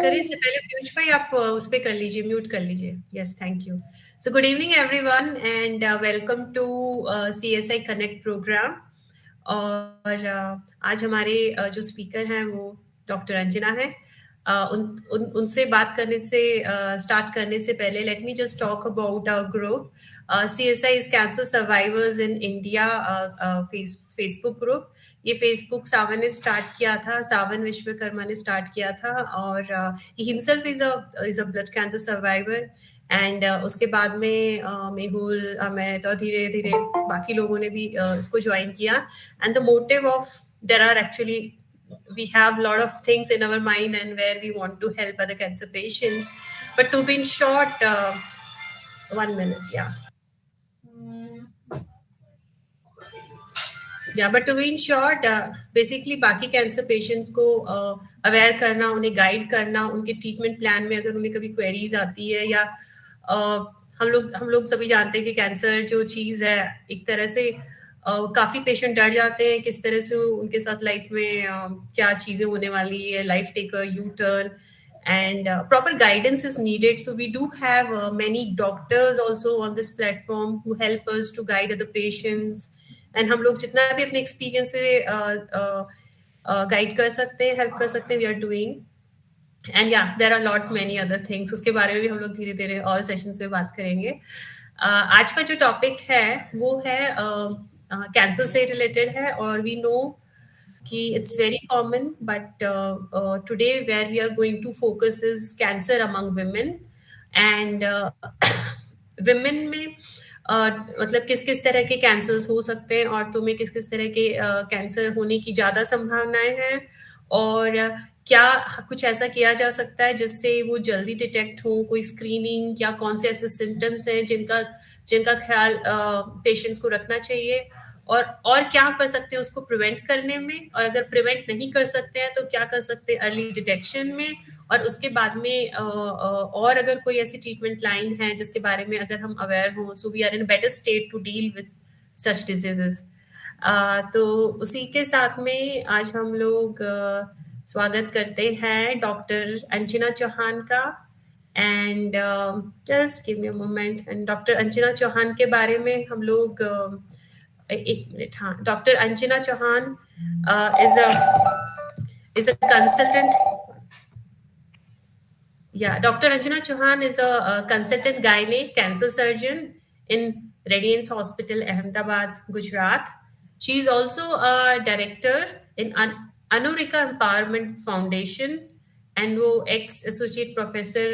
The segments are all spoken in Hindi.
करें इससे पहले पीयूष भाई आप उस पे कर लीजिए, म्यूट कर लीजिए। Yes, thank you. So good evening everyone and welcome to CSI connect programme. और आज हमारे जो स्पीकर हैं वो डॉक्टर अंजना है। उनसे बात करने से स्टार्ट करने से पहले let me just talk about our group. CSI is cancer survivors in India Facebook group. ये फेसबुक सावन ने स्टार्ट किया था, सावन विश्वकर्मा ने स्टार्ट किया था, और he himself is a blood cancer survivor. And उसके बाद में मेहुल, अमित और धीरे धीरे बाकी लोगों ने भी इसको ज्वाइन किया। And the motive of their are actually we have a lot of things in our mind and where we want to help other cancer patients, but to be in short, 1 minute, but to be in short, basically बाकी कैंसर पेशेंट्स को अवेयर करना, उन्हें गाइड करना, उनके ट्रीटमेंट प्लान में अगर उन्हें कभी क्वेरीज आती है, या हम लोग सभी जानते हैं कि कैंसर जो चीज़ है एक तरह से काफ़ी पेशेंट डर जाते हैं किस तरह से उनके साथ लाइफ में क्या चीज़ें होने वाली है, life take a U turn, and proper guidance is needed. So we do have many doctors also on this platform who help us to guide other patients, and हम लोग जितना भी अपने एक्सपीरियंस से गाइड कर सकते हैं, हेल्प कर सकते हैं, वी आर डूइंग। एंड या there are lot many other things, उसके बारे में भी हम लोग धीरे धीरे और सेशंस में बात करेंगे। आज का जो टॉपिक है वो है कैंसर से रिलेटेड है, और वी नो कि it's very common, but today where we are going to focus is cancer among women, and women में मतलब किस किस तरह के कैंसर्स हो सकते हैं, और तुम्हें किस किस तरह के कैंसर होने की ज़्यादा संभावनाएं हैं, और क्या कुछ ऐसा किया जा सकता है जिससे वो जल्दी डिटेक्ट हो, कोई स्क्रीनिंग या कौन से ऐसे सिम्टम्स हैं जिनका ख्याल पेशेंट्स को रखना चाहिए, और क्या कर सकते हैं उसको प्रिवेंट करने में, और अगर प्रिवेंट नहीं कर सकते हैं तो क्या कर सकते हैं अर्ली डिटेक्शन में, और उसके बाद में और अगर कोई ऐसी ट्रीटमेंट लाइन है जिसके बारे में अगर हम अवेयर हों, so we are in better state to deal with such diseases. तो उसी के साथ में आज हम लोग स्वागत करते हैं डॉक्टर अंजना चौहान का। And just give me a moment. And doctor Anjana Chauhan के बारे में हम लोग एक मिनट, हाँ, doctor Anjana Chauhan is a consultant. Yeah, Dr. Anjana Chauhan is a consultant gynae cancer surgeon in Radiance Hospital, Ahmedabad, Gujarat. She is also a director in Anurika Empowerment Foundation, and वो एक्स एसोसिएट प्रोफेसर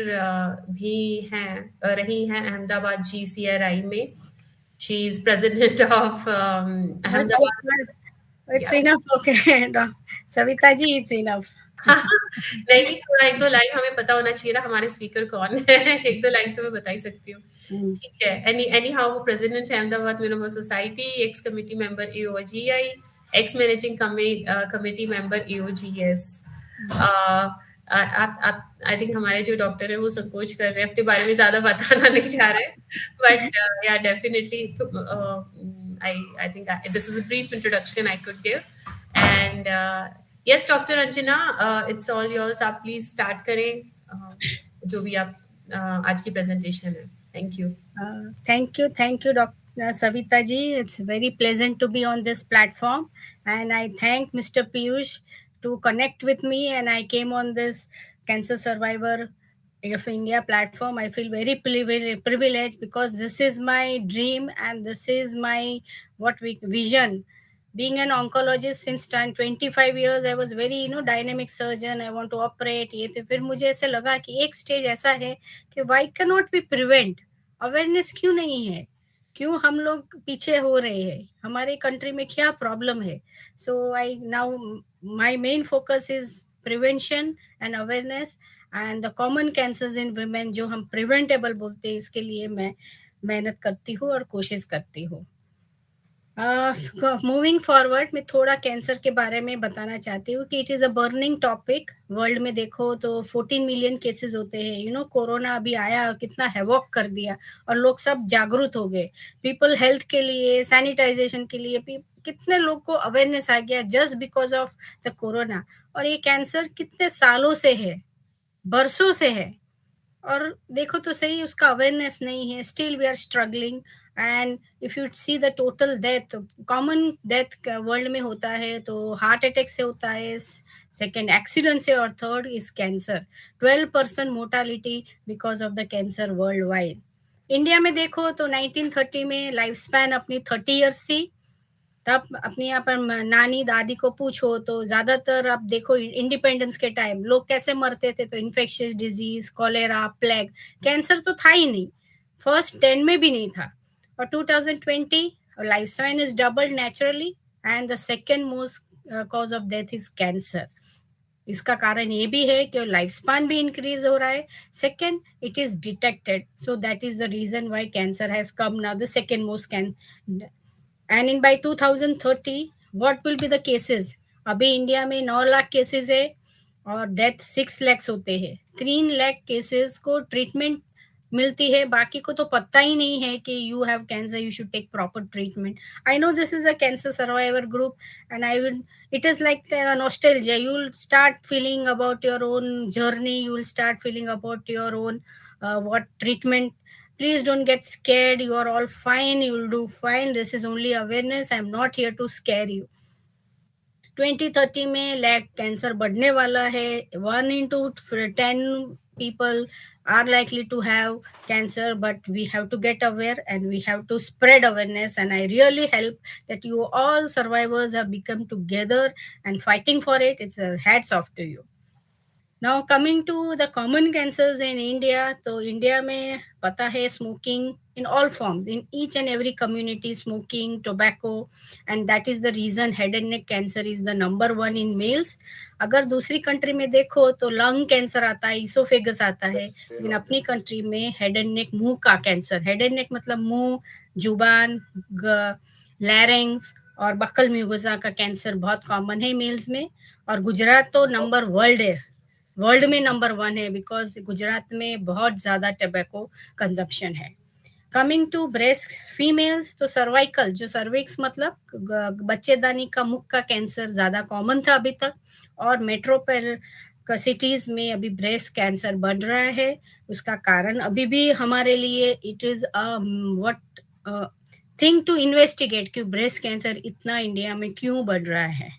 भी हैं, रही हैं अहमदाबाद GCRI में. She is president of Ahmedabad. It's enough, okay. Savita ji, it's enough. नहीं, थोड़ा एक दो लाइन हमें पता होना चाहिए ना हमारे स्पीकर कौन है। एक दो लाइन तो मैं बता ही सकती हूँ। ठीक है। एनी हाउ वो प्रेसिडेंट है अहमदाबाद मिनोमा society, ex committee member AOGI, ex managing committee member AOGS। I think हमारे जो डॉक्टर है वो संकोच कर रहे हैं, अपने बारे में ज्यादा बताना नहीं चाह रहे, बट या definitely I think this is a brief introduction I could give. And yes doctor Anjana, it's all yours, आप प्लीज स्टार्ट करें जो भी आप आज की प्रेजेंटेशन है। Thank you. Thank you, Dr. Savita ji. It's very pleasant to be on this platform, and I thank Mr. Piyush to connect with me, and I came on this Cancer Survivor of India platform. I feel very privileged because this is my dream and this is my vision. Being an oncologist since 25 years, I was very dynamic surgeon. I want to operate. ये तो फिर मुझे ऐसे लगा कि एक स्टेज ऐसा है कि why cannot we prevent? Awareness क्यों नहीं है, क्यों हम लोग पीछे हो रहे हैं, हमारे कंट्री में क्या प्रॉब्लम है. So I now my main focus is prevention and awareness and the common cancers in women जो हम प्रिवेंटेबल बोलते हैं, इसके लिए मैं मेहनत करती हूँ और कोशिश करती हूँ. मूविंग फॉरवर्ड, मैं थोड़ा कैंसर के बारे में बताना चाहती हूँ कि it is a burning topic. World में देखो तो 14 मिलियन केसेस होते हैं. कोरोना अभी आया, कितना हैवॉक कर दिया और लोग सब जागरूक हो गए. पीपल हेल्थ के लिए, सैनिटाइजेशन के लिए कितने लोग को अवेयरनेस आ गया just because of the corona. और ये कैंसर कितने सालों से है, बरसों से है, और देखो तो सही उसका अवेयरनेस नहीं है, still we are struggling. And if you see the total death, common death world में होता है तो हार्ट अटैक से होता है, सेकेंड एक्सीडेंट से, और third is cancer. 12% mortality because of the cancer world wide. India में देखो तो 1930 में लाइफ स्पैन अपनी 30 ईयर्स थी। तब अपनी यहाँ पर नानी दादी को पूछो तो ज्यादातर आप देखो इंडिपेंडेंस के टाइम लोग कैसे मरते थे, तो infectious disease, cholera, plague, cancer तो था ही नहीं, फर्स्ट 10 में भी नहीं था। और 2020 life span is double naturally, and the second most cause of death is cancer. इसका कारण ये भी है कि लाइफ स्पैन भी इंक्रीज हो रहा है, second it is detected, so that is the reason why cancer has come now the second most can. And in by 2030 what will be the cases? अभी इंडिया में 9 लाख केसेस है और डेथ 6 लाख होते हैं। 3 लाख केसेस को ट्रीटमेंट मिलती है, बाकी को तो पता ही नहीं है कि you have cancer, you should take proper treatment. I know this is a cancer survivor group, and I will, it is like a nostalgia. You will start feeling about your own journey, you will start feeling about your own what treatment. Please don't get scared, you are all fine, you will do fine, this is only awareness, I am not here to scare you. 2030 में लैग कैंसर बढ़ने वाला है, 1 into 10 people are likely to have cancer, but we have to get aware and we have to spread awareness, and I really hope that you all survivors have become together and fighting for it. It's a hats off to you. Now coming to the common cancers in India, तो इंडिया में पता है smoking in all forms, in each and every community smoking, tobacco, and that is the reason head and neck cancer is the number 1 in males. अगर दूसरी कंट्री में देखो तो लंग कैंसर आता है, इसोफेगस आता है, लेकिन अपनी कंट्री में हेड एंड नेक, मुंह का कैंसर, हेड एंड नेक मतलब मुंह, जुबान, लैरिंग्स और बक्कल म्यूकोसा का कैंसर बहुत कॉमन है मेल्स में। और गुजरात तो नंबर वर्ल्ड है, वर्ल्ड में नंबर 1 है, बिकॉज गुजरात में बहुत ज्यादा टोबैको कंजप्शन है। कमिंग टू ब्रेस्ट फीमेल्स, तो सर्वाइकल, जो सर्विक्स मतलब बच्चेदानी का मुख का कैंसर ज्यादा कॉमन था अभी तक, और मेट्रोपोल सिटीज में अभी ब्रेस्ट कैंसर बढ़ रहा है। उसका कारण अभी भी हमारे लिए it is what thing to investigate कि ब्रेस्ट कैंसर इतना इंडिया में क्यों बढ़ रहा है।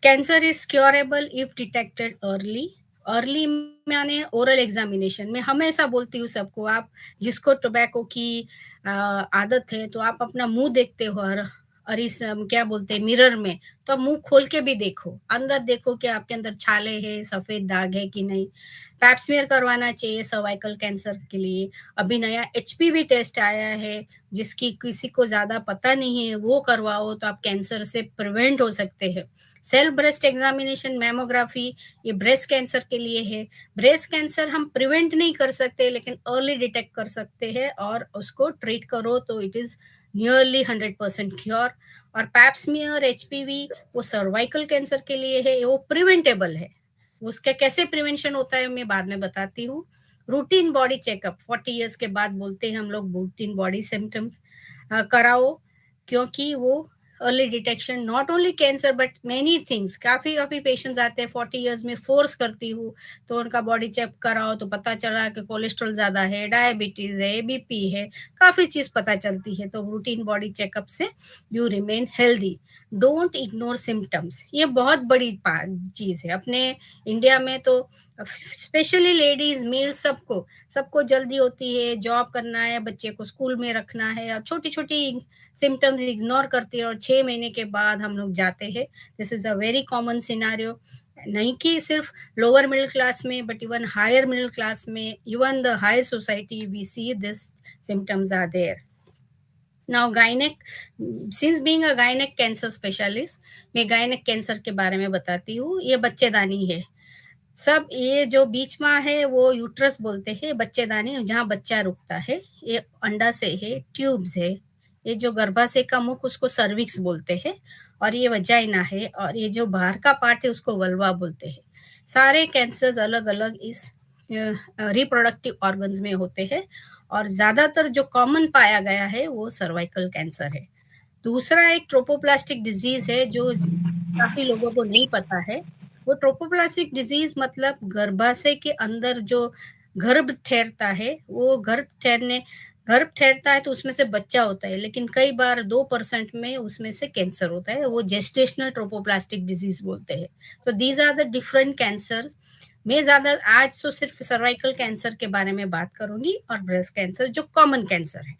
Cancer is curable if detected early. Early मैंने ओरल एग्जामिनेशन में हमेशा बोलती हूँ सबको, आप जिसको टोबैको की आदत है तो आप अपना मुंह देखते हो और इस क्या बोलते हैं मिरर में, तो मुंह खोल के भी देखो, अंदर देखो कि आपके अंदर छाले हैं, सफेद दाग है कि नहीं। पैप्समियर करवाना चाहिए सर्वाइकल कैंसर के लिए। अभी नया एचपीवी टेस्ट आया है जिसकी किसी को ज्यादा पता नहीं है, वो करवाओ तो आप कैंसर से प्रिवेंट हो सकते हैं। सेल्फ ब्रेस्ट एग्जामिनेशन, मैमोग्राफी, ये ब्रेस्ट कैंसर के लिए है। ब्रेस्ट कैंसर हम प्रिवेंट नहीं कर सकते लेकिन अर्ली डिटेक्ट कर सकते हैं, और उसको ट्रीट करो तो इट इज नियरली 100% क्योर। और पैप्समियर, एचपीवी वो सर्वाइकल कैंसर के लिए है, वो प्रिवेंटेबल है। उसका कैसे प्रिवेंशन होता है मैं बाद में बताती हूँ। रूटीन बॉडी चेकअप 40 इयर्स के बाद बोलते हैं हम लोग, रूटीन बॉडी सिम्टम्स कराओ, क्योंकि वो early detection not only cancer but many things. काफी पेशेंट्स आते हैं 40 इयर्स में, फोर्स करती हूँ तो उनका बॉडी चेक कराओ तो पता चला कि कोलेस्ट्रॉल ज्यादा है, डायबिटीज है, बीपी है, काफी चीज पता चलती है। तो रूटीन बॉडी चेकअप से you remain healthy. Don't ignore symptoms, ये बहुत बड़ी चीज है अपने इंडिया में। तो स्पेशली लेडीज, मेल, सबको जल्दी होती है, जॉब करना है, बच्चे को स्कूल में रखना है, और छोटी छोटी सिम्टम्स इग्नोर करती है, और 6 महीने के बाद हम लोग जाते हैं। This is a very common scenario, नहीं कि सिर्फ लोअर मिडिल क्लास में but even higher middle class में, even the higher society we see this symptoms are there. Now gynaec, since being a gynaec cancer specialist, मैं गायनेक कैंसर के बारे में बताती हूँ। ये बच्चेदानी है, सब ये जो बीच में है वो यूट्रस बोलते हैं, बच्चेदानी जहाँ बच्चा रुकता है, ये अंडा से है, ट्यूब्स है। ये जो गर्भाशय का मुख उसको सर्विक्स बोलते हैं, और ये वजाइना है, और ये जो बाहर का पार्ट है उसको वल्वा बोलते हैं। सारे कैंसर्स अलग अलग इस रिप्रोडक्टिव ऑर्गन्स में होते हैं, और ज्यादातर जो कॉमन पाया गया है वो सर्वाइकल कैंसर है। दूसरा एक ट्रोपोप्लास्टिक डिजीज है जो काफी लोगों को नहीं पता है, वो ट्रोपोप्लास्टिक डिजीज मतलब गर्भाशय के अंदर जो गर्भ ठहरता है, वो गर्भ ठहरता है तो उसमें से बच्चा होता है, लेकिन कई बार 2% में उसमें से कैंसर होता है, वो जेस्टेशनल ट्रोपोप्लास्टिक डिजीज बोलते हैं। तो these are the different cancer. मैं ज्यादा आज तो सिर्फ सर्वाइकल कैंसर के बारे में बात करूंगी और ब्रेस्ट कैंसर जो कॉमन कैंसर है।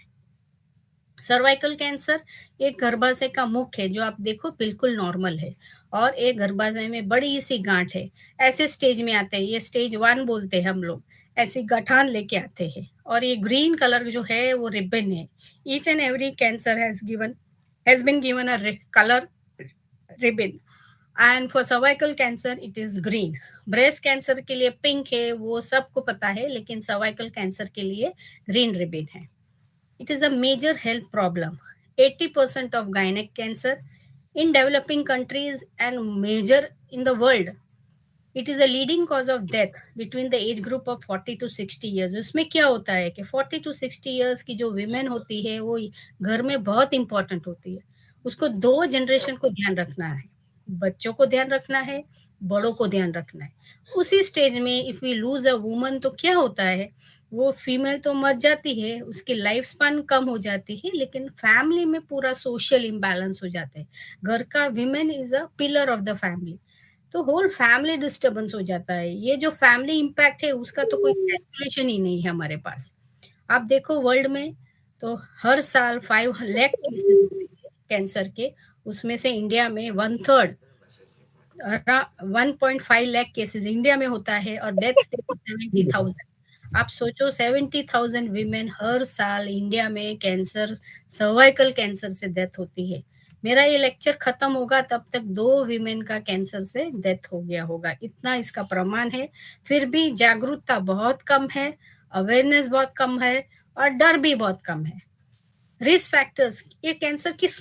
सर्वाइकल कैंसर एक गर्भाशय का मुख है, जो आप देखो बिल्कुल नॉर्मल है, और एक गर्भाशय में बड़ी सी गांठ है। ऐसे स्टेज में आते हैं, ये स्टेज 1 बोलते हैं हम लोग। ऐसी गठान लेके आते हैं, और ये ग्रीन कलर जो है वो रिबन है। Each and every cancer has been given a colour ribbon, and for cervical cancer it is green. Breast cancer के लिए पिंक है, वो सबको पता है, लेकिन सर्वाइकल कैंसर के लिए ग्रीन रिबन है। It is a major health problem. 80% of gynec cancer in developing countries and major in the world. It is a leading cause of death between the age group of 40 to 60 years. उसमें क्या होता है कि 40 to 60 years की जो women होती है वो घर में बहुत important होती है। उसको 2 जनरेशन को ध्यान रखना है, बच्चों को ध्यान रखना है, बड़ों को ध्यान रखना है। उसी स्टेज में if we lose a woman तो क्या होता है, वो फीमेल तो मर जाती है, उसकी लाइफ स्पैन कम हो जाती है, लेकिन फैमिली में पूरा सोशल इम्बैलेंस हो जाता है। घर का women is a pillar of the family, तो होल फैमिली डिस्टर्बेंस हो जाता है। ये जो फैमिली इम्पैक्ट है उसका तो कोई कैलकुलेशन ही नहीं है हमारे पास। आप देखो वर्ल्ड में तो हर साल 5 लाख केसेस होते हैं कैंसर के, उसमें से इंडिया में 1/3 1.5 लाख केसेस इंडिया में होता है, और डेथ देखो 70,000। आप सोचो 70,000 वीमेन हर साल इंडिया में कैंसर, सर्वाइकल कैंसर से डेथ होती है। मेरा ये लेक्चर खत्म होगा तब तक 2 वीमेन का कैंसर से डेथ हो गया होगा, इतना इसका प्रमाण है। फिर भी जागरूकता बहुत कम है, अवेयरनेस बहुत कम है, और डर भी बहुत कम है। रिस्क फैक्टर्स, ये कैंसर किस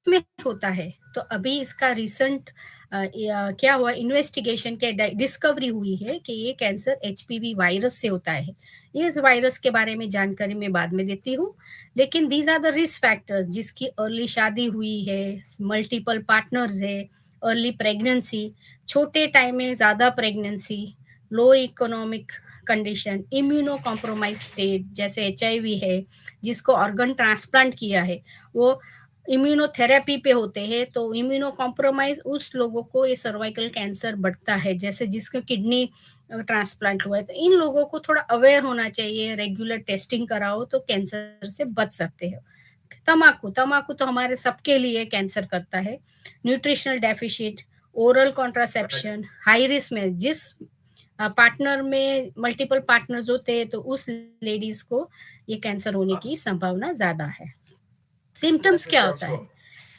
में होता है, तो अभी इसका रिसेंट क्या हुआ, इन्वेस्टिगेशन के डिस्कवरी हुई है कि ये कैंसर एचपीवी वायरस से होता है। इस वायरस के बारे में जानकारी मैं बाद में देती हूँ, लेकिन these are the risk factors, जिसकी अर्ली शादी हुई है, मल्टीपल पार्टनर्स है, अर्ली प्रेगनेंसी, छोटे टाइम में ज्यादा pregnancy, low economic condition, immunocompromise state जैसे एचआईवी है, जिसको ऑर्गन ट्रांसप्लांट किया है, वो इम्यूनोथेरेपी पे होते हैं, तो इम्यूनो कॉम्प्रोमाइज उस लोगों को ये सर्वाइकल कैंसर बढ़ता है, जैसे जिसको किडनी ट्रांसप्लांट हुआ है। तो इन लोगों को थोड़ा अवेयर होना चाहिए, रेगुलर टेस्टिंग कराओ तो कैंसर से बच सकते हो। तमाकू तो हमारे सबके लिए कैंसर करता है। Nutritional deficit, oral contraception, high risk में जिस पार्टनर में मल्टीपल पार्टनर्स होते हैं तो उस लेडीज को ये कैंसर होने की संभावना ज्यादा है। सिम्टम्स क्या होता है,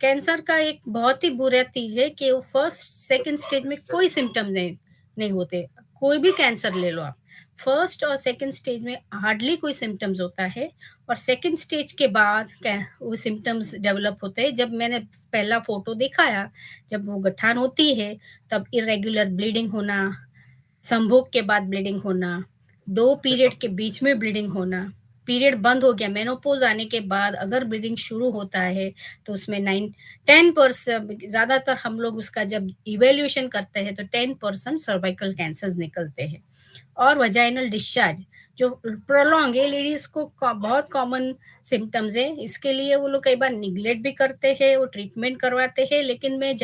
कैंसर का एक बहुत ही बुरा चीज है कि वो फर्स्ट सेकंड स्टेज में कोई सिम्टम नहीं होते। कोई भी कैंसर ले लो आप, फर्स्ट और सेकंड स्टेज में हार्डली कोई सिम्टम्स होता है, और सेकंड स्टेज के बाद वो सिम्टम्स डेवलप होते हैं। जब मैंने पहला फोटो दिखाया, जब वो गठान होती है तब इरेगुलर ब्लीडिंग होना, संभोग के बाद ब्लीडिंग होना, 2 पीरियड के बीच में ब्लीडिंग होना, पीरियड बंद हो गया, मेनोपॉज आने के बाद अगर ब्लीडिंग शुरू होता है तो उसमें 10%, ज्यादातर हम लोग उसका जब इवेल्युएशन करते हैं तो 10% सर्वाइकल कैंसर निकलते हैं। और वजाइनल डिस्चार्ज जो प्रोलॉन्ग है, लेडीज को बहुत कॉमन सिम्टम्स है, इसके लिए वो लोग कई बार निग्लेक्ट भी करते हैं, वो ट्रीटमेंट करवाते हैं, लेकिन मैं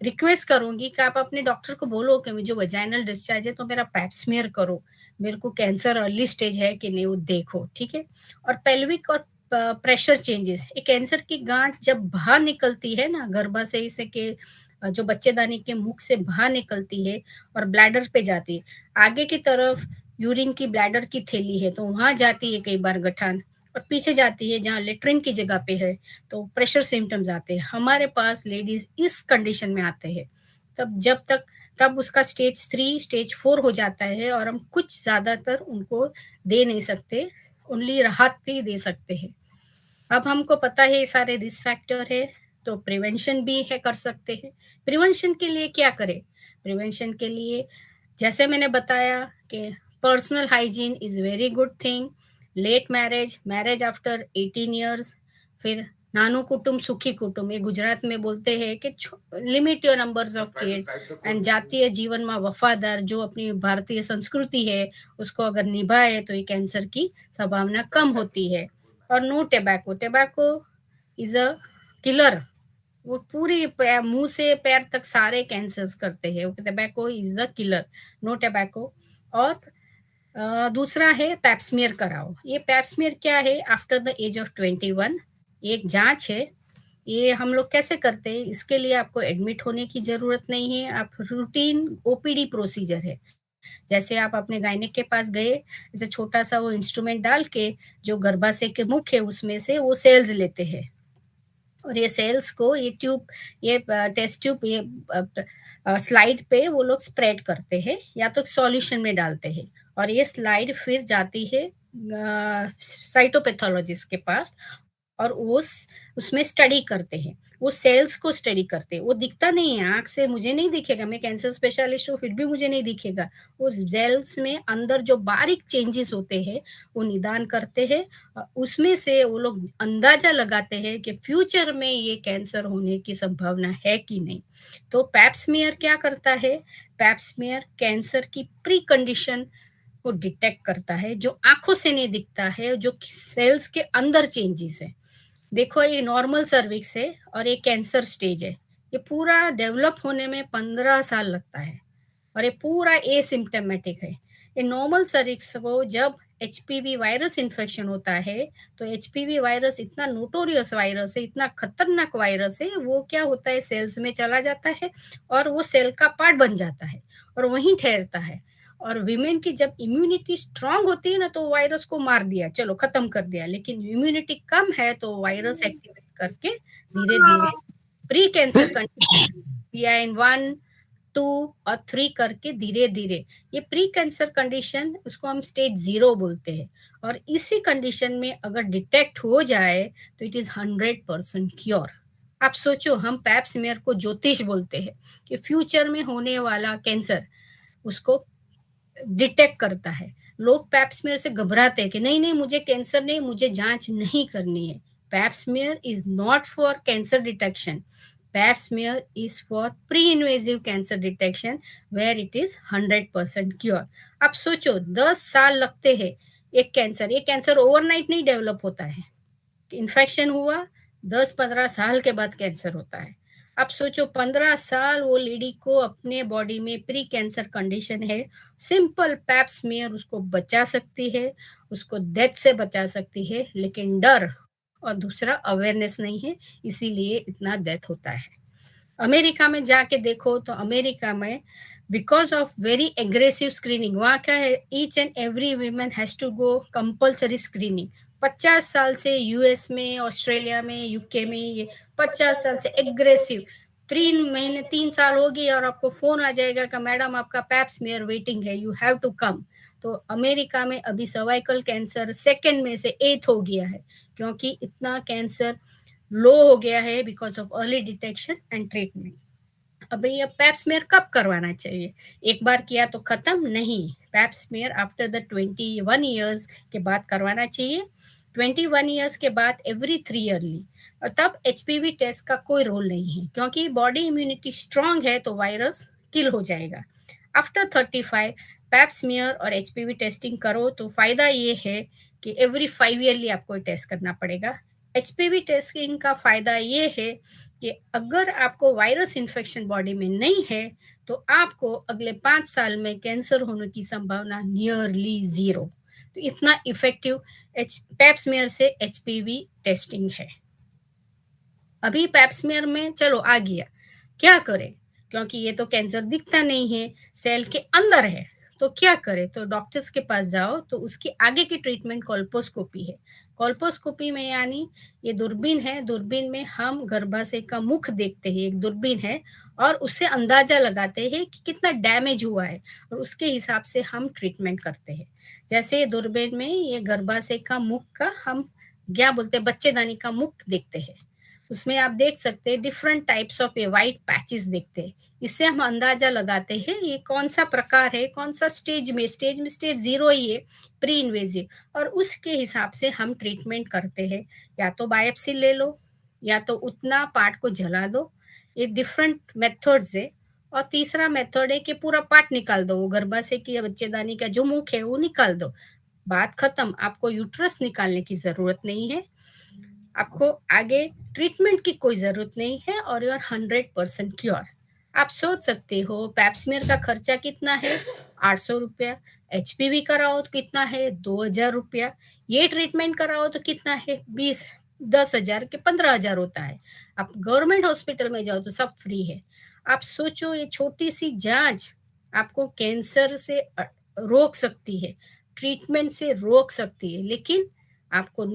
रिक्वेस्ट करूंगी कि आप अपने डॉक्टर को बोलो कि मुझे वजाइनल डिस्चार्ज है तो मेरा पैप स्मीयर करो, मेरे को कैंसर अर्ली स्टेज है कि नहीं वो देखो, ठीक है। और पेल्विक और प्रेशर चेंजेस, ये कैंसर की गांठ जब बाहर निकलती है ना गर्भाशय से के जो बच्चेदानी के मुख से बाहर निकलती है और ब्लैडर पे जाती है, आगे की तरफ यूरिन की ब्लैडर की थैली है तो वहां जाती है कई बार गठान, और पीछे जाती है जहाँ लेट्रिन की जगह पे है तो प्रेशर सिम्टम्स आते हैं। हमारे पास लेडीज इस कंडीशन में आते हैं, तब उसका स्टेज 3 स्टेज 4 हो जाता है, और हम कुछ ज्यादातर उनको दे नहीं सकते, ओनली राहत ही दे सकते हैं। अब हमको पता है ये सारे रिस्क फैक्टर है, तो प्रिवेंशन भी है कर सकते हैं। प्रिवेंशन के लिए क्या करें, प्रिवेंशन के लिए जैसे मैंने बताया कि personal hygiene is very good thing, late marriage after 18 years, फिर नानु कुटुंब सुखी कुटुंब, ये गुजरात में बोलते हैं कि limit your numbers of kid and जातीय जीवन में वफादार, जो अपनी भारतीय संस्कृति है उसको अगर निभाए तो ये कैंसर की संभावना कम होती है। और नो टेबैको, टेबैको इज अ किलर, वो पूरी मुंह से पैर तक सारे कैंसर्स करते हैं, टेबैको इज द किलर, नो टेबैको। और दूसरा है पैप्समियर कराओ। ये पैप्समियर क्या है? आफ्टर द एज ऑफ 21 एक जांच है। ये हम लोग कैसे करते हैं? इसके लिए आपको एडमिट होने की जरूरत नहीं है, आप रूटीन ओपीडी प्रोसीजर है। जैसे आप अपने गायनेक के पास गए, जैसे छोटा सा वो इंस्ट्रूमेंट डाल के जो गर्भाशय के मुख है उसमें से वो सेल्स लेते हैं, और ये सेल्स को ये ट्यूब, ये टेस्ट ट्यूब, ये स्लाइड पे वो लोग स्प्रेड करते हैं या तो सॉल्यूशन में डालते हैं, और ये स्लाइड फिर जाती है साइटोपैथोलॉजिस्ट के पास, और उसमें स्टडी करते हैं, वो सेल्स को स्टडी करते हैं। वो दिखता नहीं है आंख से, मुझे नहीं दिखेगा, मैं कैंसर स्पेशलिस्ट हूँ फिर भी मुझे नहीं दिखेगा। उस सेल्स में अंदर जो बारीक चेंजेस होते हैं वो निदान करते हैं, उसमें से वो लोग अंदाजा लगाते हैं कि फ्यूचर में ये कैंसर होने की संभावना है कि नहीं। तो पैप्समियर क्या करता है? पैप्समियर कैंसर की प्री कंडीशन को डिटेक्ट करता है, जो आंखों से नहीं दिखता है, जो सेल्स के अंदर चेंजेस है। देखो ये नॉर्मल सर्विक्स है और ये कैंसर स्टेज है, ये पूरा डेवलप होने में 15 साल लगता है, और ये पूरा एसिम्प्टोमेटिक है। ये नॉर्मल सर्विक्स को जब एचपीवी वायरस इन्फेक्शन होता है, तो एचपीवी वायरस इतना नोटोरियस वायरस है, इतना खतरनाक वायरस है, वो क्या होता है सेल्स में चला जाता है और वो सेल का पार्ट बन जाता है और वहीं ठहरता है। और विमेन की जब इम्यूनिटी स्ट्रांग होती है ना, तो वायरस को मार दिया, चलो खत्म कर दिया, लेकिन इम्यूनिटी कम है तो वायरस एक्टिवेट करके धीरे धीरे प्री कैंसर कंडीशन PIN 1, 2 और 3 करके धीरे धीरे ये प्री कैंसर कंडीशन, उसको हम स्टेज 0 बोलते हैं। और इसी कंडीशन में अगर डिटेक्ट हो जाए तो इट इज 100% क्योर। आप सोचो, हम पैप्समियर को ज्योतिष बोलते हैं कि फ्यूचर में होने वाला कैंसर उसको डिटेक्ट करता है। लोग पैप्समियर से घबराते हैं कि नहीं नहीं मुझे कैंसर नहीं, मुझे जांच नहीं करनी है। Pap smear is not for cancer detection, Pap smear is for pre invasive cancer detection where it is 100% cure. आप सोचो 10 साल लगते हैं एक कैंसर, ये कैंसर ओवरनाइट नहीं डेवलप होता है, इन्फेक्शन हुआ 10-15 साल के बाद कैंसर होता है। आप सोचो 15 साल वो लेडी को अपने बॉडी में प्री कैंसर कंडीशन है, सिंपल पैप्समियर उसको बचा सकती है, उसको डेथ से बचा सकती है, लेकिन डर और दूसरा अवेयरनेस नहीं है, इसीलिए इतना डेथ होता है। अमेरिका में जाके देखो तो अमेरिका में because of very aggressive screening, वहाँ क्या है, each and every women has to go compulsory screening. 50 साल से यूएस में, ऑस्ट्रेलिया में, यूके में ये 50 साल से एग्रेसिव, 3 साल हो गई और आपको फोन आ जाएगा कि मैडम आपका पैप्समियर वेटिंग है, यू हैव टू कम। तो अमेरिका में अभी सर्वाइकल कैंसर सेकंड में से 8 हो गया है, क्योंकि इतना कैंसर लो हो गया है because of early detection and treatment. अब ये पैप्समियर कब करवाना चाहिए? एक बार किया तो खत्म नहीं, पैप्समियर आफ्टर द 21 ईयर्स के बाद करवाना चाहिए। 21 ईयर्स के बाद एवरी 3 ईयरली, और तब HPV टेस्ट का कोई रोल नहीं है, क्योंकि बॉडी इम्यूनिटी स्ट्रांग है तो वायरस किल हो जाएगा। आफ्टर 35 पैप्समियर और HPV टेस्टिंग करो तो फायदा ये है कि एवरी 5 ईयरली आपको टेस्ट करना पड़ेगा। HPV टेस्टिंग का फायदा ये है कि अगर आपको वायरस इन्फेक्शन बॉडी में नहीं है तो आपको अगले 5 साल में कैंसर होने की संभावना नियरली 0। तो इतना इफेक्टिव पैप्समियर से HPV टेस्टिंग है। अभी पैप्समियर में चलो आ गया, क्या करें? क्योंकि ये तो कैंसर दिखता नहीं है, सेल के अंदर है, तो क्या करें? तो डॉक्टर्स के पास जाओ, तो उसकी आगे की ट्रीटमेंट कोल्पोस्कोपी है। कोल्पोस्कोपी में यानी ये दूरबीन है, दूरबीन में हम गर्भाशय का मुख देखते हैं, एक दूरबीन है, और उससे अंदाजा लगाते हैं कि कितना डैमेज हुआ है, और उसके हिसाब से हम ट्रीटमेंट करते हैं। जैसे दूरबीन में ये गर्भाशय का मुख का हम क्या बोलते हैं, बच्चेदानी का मुख देखते हैं, उसमें आप देख सकते हैं डिफरेंट टाइप्स ऑफ ये व्हाइट पैचेस देखते हैं। इससे हम अंदाजा लगाते हैं ये कौन सा प्रकार है, कौन सा स्टेज में स्टेज 0 ही है, प्री इन्वेजिव, और उसके हिसाब से हम ट्रीटमेंट करते हैं। या तो बायोप्सी ले लो, या तो उतना पार्ट को जला दो, ये डिफरेंट मेथड्स है। और तीसरा मेथड है कि पूरा पार्ट निकाल दो, वो गर्भाशय की या बच्चेदानी का जो मुख है वो निकाल दो, बात खत्म, आपको यूट्रस निकालने की जरूरत नहीं है, आपको आगे ट्रीटमेंट की कोई जरूरत नहीं है और यू आर 100% क्योर। आप सोच सकते हो पैप्समेयर का खर्चा कितना है, 800 रुपया, HPV कराओ तो कितना है, 2000 रुपया, ये ट्रीटमेंट कराओ तो कितना है, 10,000 के 15,000 होता है। आप गवर्नमेंट हॉस्पिटल में जाओ तो सब फ्री है। आप सोचो ये छोटी सी जांच आपको कैंसर से रोक सकती है, ट्रीटमेंट से रोक सकती है, लेकिन आपको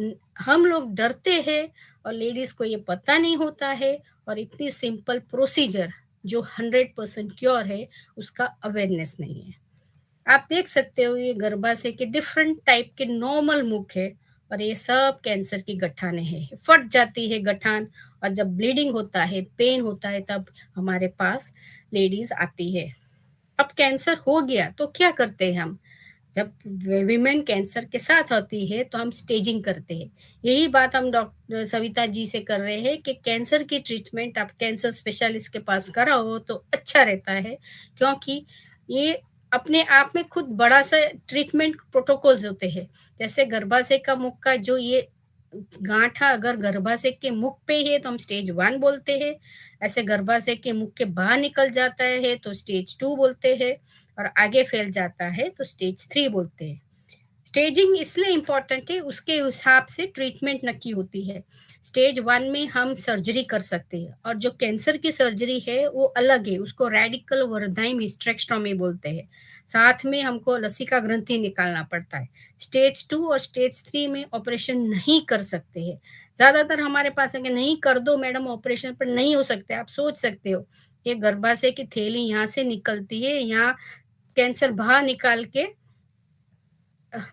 हम लोग डरते हैं और लेडीज को ये पता नहीं होता है, और इतनी सिंपल प्रोसीजर जो 100% क्योर है उसका अवेयरनेस नहीं है। आप देख सकते हो ये गर्भाशय के डिफरेंट टाइप के नॉर्मल मुख है और ये सब कैंसर की गठाने हैं, फट जाती है गठान और जब ब्लीडिंग होता है, पेन होता है, तब हमारे पास लेडीज आती है। अब कैंसर हो गया तो क्या करते हैं हम, जब विमेन कैंसर के साथ होती है तो हम स्टेजिंग करते हैं। यही बात हम डॉक्टर सविता जी से कर रहे हैं कि कैंसर की ट्रीटमेंट आप कैंसर स्पेशलिस्ट के पास कराओ तो अच्छा रहता है, क्योंकि ये अपने आप में खुद बड़ा सा ट्रीटमेंट प्रोटोकॉल्स होते हैं। जैसे गर्भाशय का मुख का जो ये गांठा अगर गर्भाशय के मुख पे है तो हम स्टेज 1 बोलते हैं, ऐसे गर्भाशय के मुख के बाहर निकल जाता है तो स्टेज 2 बोलते हैं, और आगे फैल जाता है तो स्टेज 3 बोलते हैं। स्टेजिंग इसलिए इम्पोर्टेंट है, उसके हिसाब से ट्रीटमेंट नक्की होती है। स्टेज 1 में हम सर्जरी कर सकते हैं, और जो कैंसर की सर्जरी है वो अलग है, उसको रेडिकल वर्धाइम हिस्टेरेक्टोमी बोलते हैं, साथ में हमको लसिका ग्रंथि निकालना पड़ता है। स्टेज 2 और स्टेज 3 में ऑपरेशन नहीं कर सकते हैं। ज्यादातर हमारे पास है कि नहीं कर दो मैडम ऑपरेशन, पर नहीं हो सकते। आप सोच सकते हो ये गर्भाशय की थैली यहाँ से निकलती है, यहाँ कैंसर बाहर निकाल के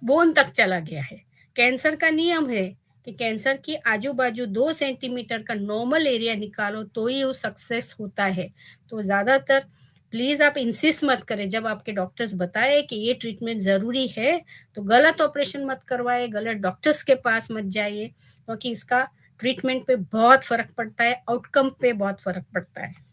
बोन तक चला गया है। कैंसर का नियम है कि कैंसर की आजू बाजू 2 सेंटीमीटर का नॉर्मल एरिया निकालो तो ही वो सक्सेस होता है। तो ज्यादातर प्लीज आप इंसिस्ट मत करें, जब आपके डॉक्टर्स बताए कि ये ट्रीटमेंट जरूरी है तो गलत ऑपरेशन मत करवाए, गलत डॉक्टर्स के पास मत जाइए, क्योंकि इसका ट्रीटमेंट पे बहुत फर्क पड़ता है, आउटकम पे बहुत फर्क पड़ता है।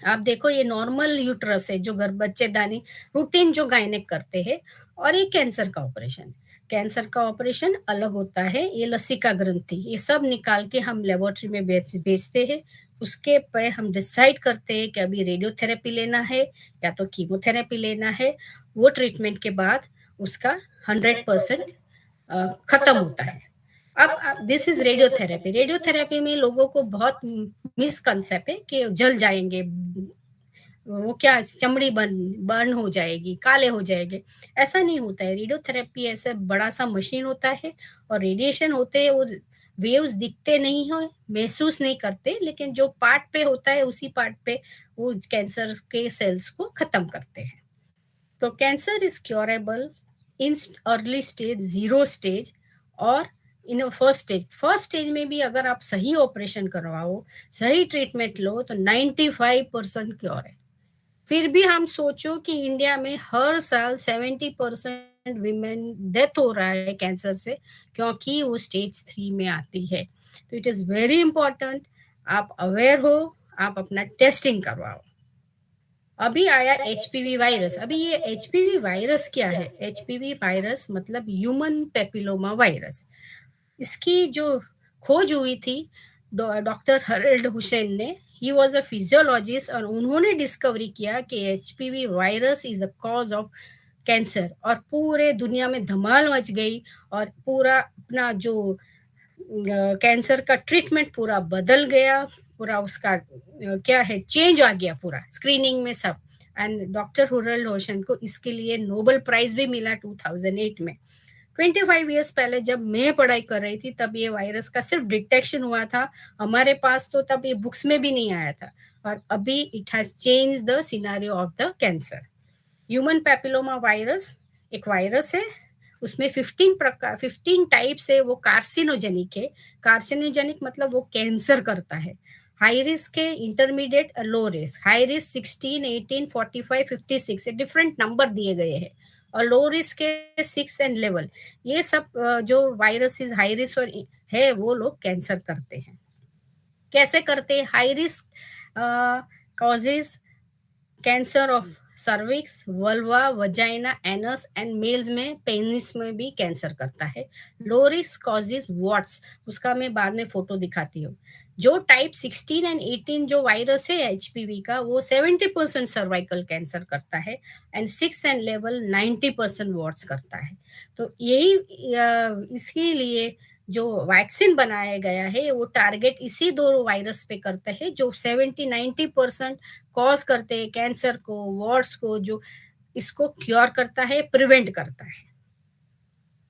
आप देखो ये नॉर्मल यूट्रस है जो बच्चेदानी रूटीन जो गायनेक करते हैं, और ये कैंसर का ऑपरेशन, कैंसर का ऑपरेशन अलग होता है। ये लसिका ग्रंथि ये सब निकाल के हम लेबोरेटरी में भेजते हैं, उसके पे हम डिसाइड करते हैं कि अभी रेडियोथेरेपी लेना है या तो कीमोथेरेपी लेना है। वो ट्रीटमेंट के बाद उसका 100% खत्म होता है। अब दिस इज रेडियोथेरेपी। रेडियोथेरेपी में लोगों को बहुत मिसकंसेप्ट है कि जल जाएंगे, वो क्या चमड़ी बर्न हो जाएगी, काले हो जाएंगे, ऐसा नहीं होता है। रेडियोथेरेपी ऐसा बड़ा सा मशीन होता है और रेडिएशन होते हैं, वो वेव्स दिखते नहीं हो, महसूस नहीं करते, लेकिन जो पार्ट पे होता है उसी पार्ट पे वो कैंसर के सेल्स को खत्म करते हैं। तो cancer is curable in early stage, 0 stage और इन फर्स्ट स्टेज में भी अगर आप सही ऑपरेशन करवाओ, सही ट्रीटमेंट लो तो 95% क्योर है। फिर भी हम सोचो कि इंडिया में हर साल 70% विमेन डेथ हो रहा है कैंसर से, क्योंकि वो स्टेज 3 में आती है। तो इट इज वेरी इंपॉर्टेंट आप अवेयर हो, आप अपना टेस्टिंग करवाओ। अभी आया HPV वायरस। अभी ये HPV वायरस क्या है? HPV वायरस मतलब ह्यूमन पेपिलोमा वायरस। इसकी जो खोज हुई थी डॉक्टर हरल्ड हुसैन ने, ही वॉज अ फिजियोलॉजिस्ट, और उन्होंने डिस्कवरी किया कि HPV virus is a cause of cancer, और पूरे दुनिया में धमाल मच गई और पूरा अपना जो कैंसर का ट्रीटमेंट पूरा बदल गया, पूरा उसका क्या है चेंज आ गया पूरा स्क्रीनिंग में सब। एंड डॉक्टर हुरल होशन को इसके लिए नोबेल प्राइज भी मिला 2008 में। 25 ईयर्स पहले जब मैं पढ़ाई कर रही थी तब ये वायरस का सिर्फ डिटेक्शन हुआ था हमारे पास, तो तब ये बुक्स में भी नहीं आया था, और अभी it has change the scenario of the cancer. Human papilloma virus एक वायरस है, उसमें 15 टाइप्स है, वो कार्सिनोजेनिक है। कार्सिनोजेनिक मतलब वो कैंसर करता है। हाई रिस्क है, intermediate, low risk. High risk 16, 18, 45, 56 different number दिए गए हैं, और लो रिस्क है 6 एंड लेवल। ये सब जो वायरस हाई रिस्क और है वो लोग कैंसर करते हैं। कैसे करते हैं? High risk causes cancer of cervix, vulva, vagina, anus and males में पेनिस में भी कैंसर करता है। लो रिस्क कॉजेज वॉट्स, उसका मैं बाद में फोटो दिखाती हूँ। जो टाइप 16 एंड 18 जो वायरस है एचपीवी का, वो 70% सर्वाइकल कैंसर करता है एंड 6 एंड लेवल 90% वॉट्स करता है। तो यही इसके लिए जो वैक्सीन बनाया गया है वो टारगेट इसी दो वायरस पे करता है जो 70-90% कॉज करते हैं कैंसर को, वॉर्ड्स को, जो इसको क्योर करता है, प्रिवेंट करता है।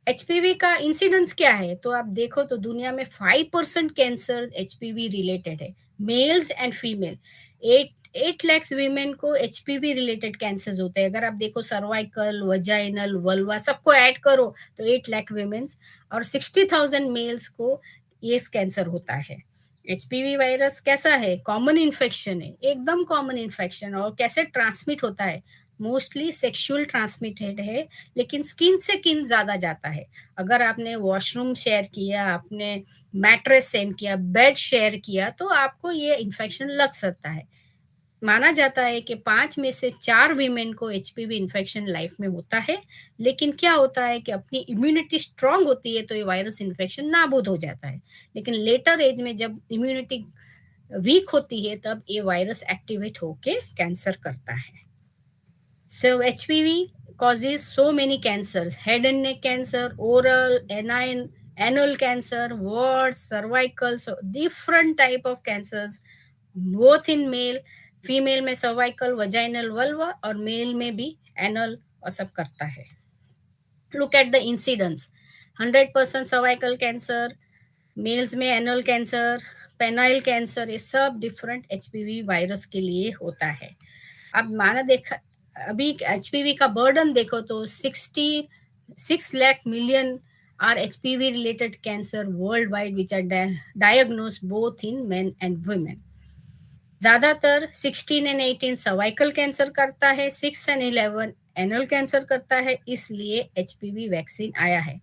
एचपीवी का इंसिडेंस क्या है? तो आप देखो तो दुनिया में 5% कैंसर एचपीवी रिलेटेड है, mails and female. 8 lakh women को एचपीवी रिलेटेड कैंसर होते हैं। अगर आप देखो सर्वाइकल, वजाइनल, वल्वा सबको ऐड करो तो 8 लाख वीमेन्स और 60,000 मेल्स को ये कैंसर होता है। एचपीवी वायरस कैसा है? कॉमन इन्फेक्शन है, एकदम कॉमन इन्फेक्शन। और कैसे ट्रांसमिट होता है? मोस्टली सेक्सुअल ट्रांसमिटेड है, लेकिन स्किन से किन ज्यादा जाता है। अगर आपने वॉशरूम शेयर किया, आपने मैट्रेस शेयर किया, बेड शेयर किया, तो आपको ये इन्फेक्शन लग सकता है। माना जाता है कि 5 में से 4 वीमेन को एचपीवी इन्फेक्शन लाइफ में होता है, लेकिन क्या होता है कि अपनी इम्यूनिटी स्ट्रांग होती है तो ये वायरस इन्फेक्शन नाबूद हो जाता है। लेकिन लेटर एज में जब इम्यूनिटी वीक होती है तब ये वायरस एक्टिवेट होके कैंसर करता है। So HPV causes so many cancers: head and neck cancer, oral, anal cancer, warts, cervical, so different type of cancers, both in male, female में सर्वाइकल, वजाइनल, वल्वा और मेल में भी एनल और सब करता है। Look at the incidence, 100% cervical cancer, males में एनल कैंसर, पेनाइल कैंसर, ये सब डिफरेंट एचपीवी वायरस के लिए होता है। अब माना देखा अभी एचपीवी का बर्डन देखो तो 66 lakh million are HPV related cancer worldwide which are diagnosed both in men and women. ज्यादातर 16 एंड 18 सर्वाइकल कैंसर करता है, 6 एंड 11 एनल कैंसर करता है, इसलिए एचपीवी वैक्सीन आया है।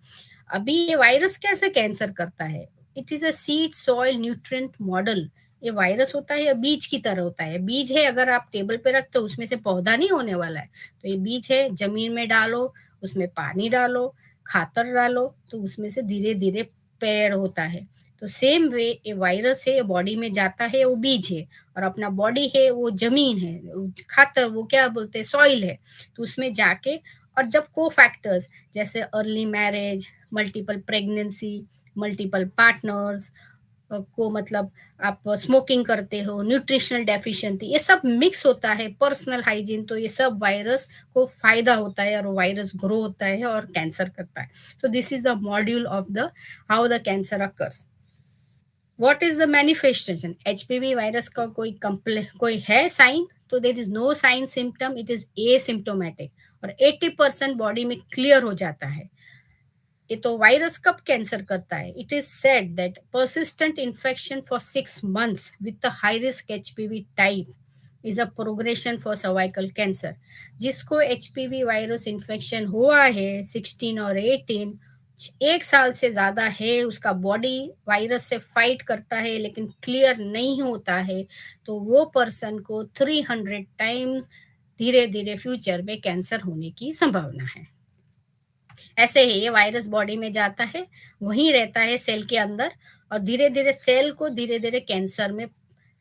अभी ये वायरस कैसे कैंसर करता है? It is a seed soil nutrient model. ये वायरस होता है, बीज की तरह होता है। बीज है, अगर आप टेबल पे रखते हो उसमें से पौधा नहीं होने वाला है। तो ये बीज है, जमीन में डालो, उसमें पानी डालो, खातर डालो, तो उसमें से धीरे धीरे पेड़ होता है। तो सेम वे ये वायरस है, बॉडी में जाता है, वो बीज है, और अपना बॉडी है वो जमीन है, खातर वो क्या बोलते हैं, सॉइल है। तो उसमें जाके और जब को फैक्टर्स जैसे early marriage, multiple pregnancy, multiple partners को, मतलब आप स्मोकिंग करते हो, न्यूट्रिशनल डेफिशिएंसी, ये सब मिक्स होता है, पर्सनल हाइजीन, तो ये सब वायरस को फायदा होता है और वायरस ग्रो होता है और कैंसर करता है। तो this is the module of the how the cancer occurs. What is the manifestation? HPV virus का कोई है साइन? तो there is no sign symptom, it is asymptomatic और 80% बॉडी में क्लियर हो जाता है। ये तो वायरस कब कैंसर करता है? It is said that persistent infection for 6 months with the high risk HPV type is a progression for cervical cancer. जिसको एचपीवी वायरस इन्फेक्शन हुआ है 16 और 18, 1 साल से ज्यादा है, उसका बॉडी वायरस से फाइट करता है लेकिन क्लियर नहीं होता है, तो वो पर्सन को 300 टाइम्स धीरे धीरे फ्यूचर में कैंसर होने की संभावना है। ऐसे ही ये वायरस बॉडी में जाता है, वहीं रहता है सेल के अंदर, और धीरे धीरे सेल को धीरे धीरे कैंसर में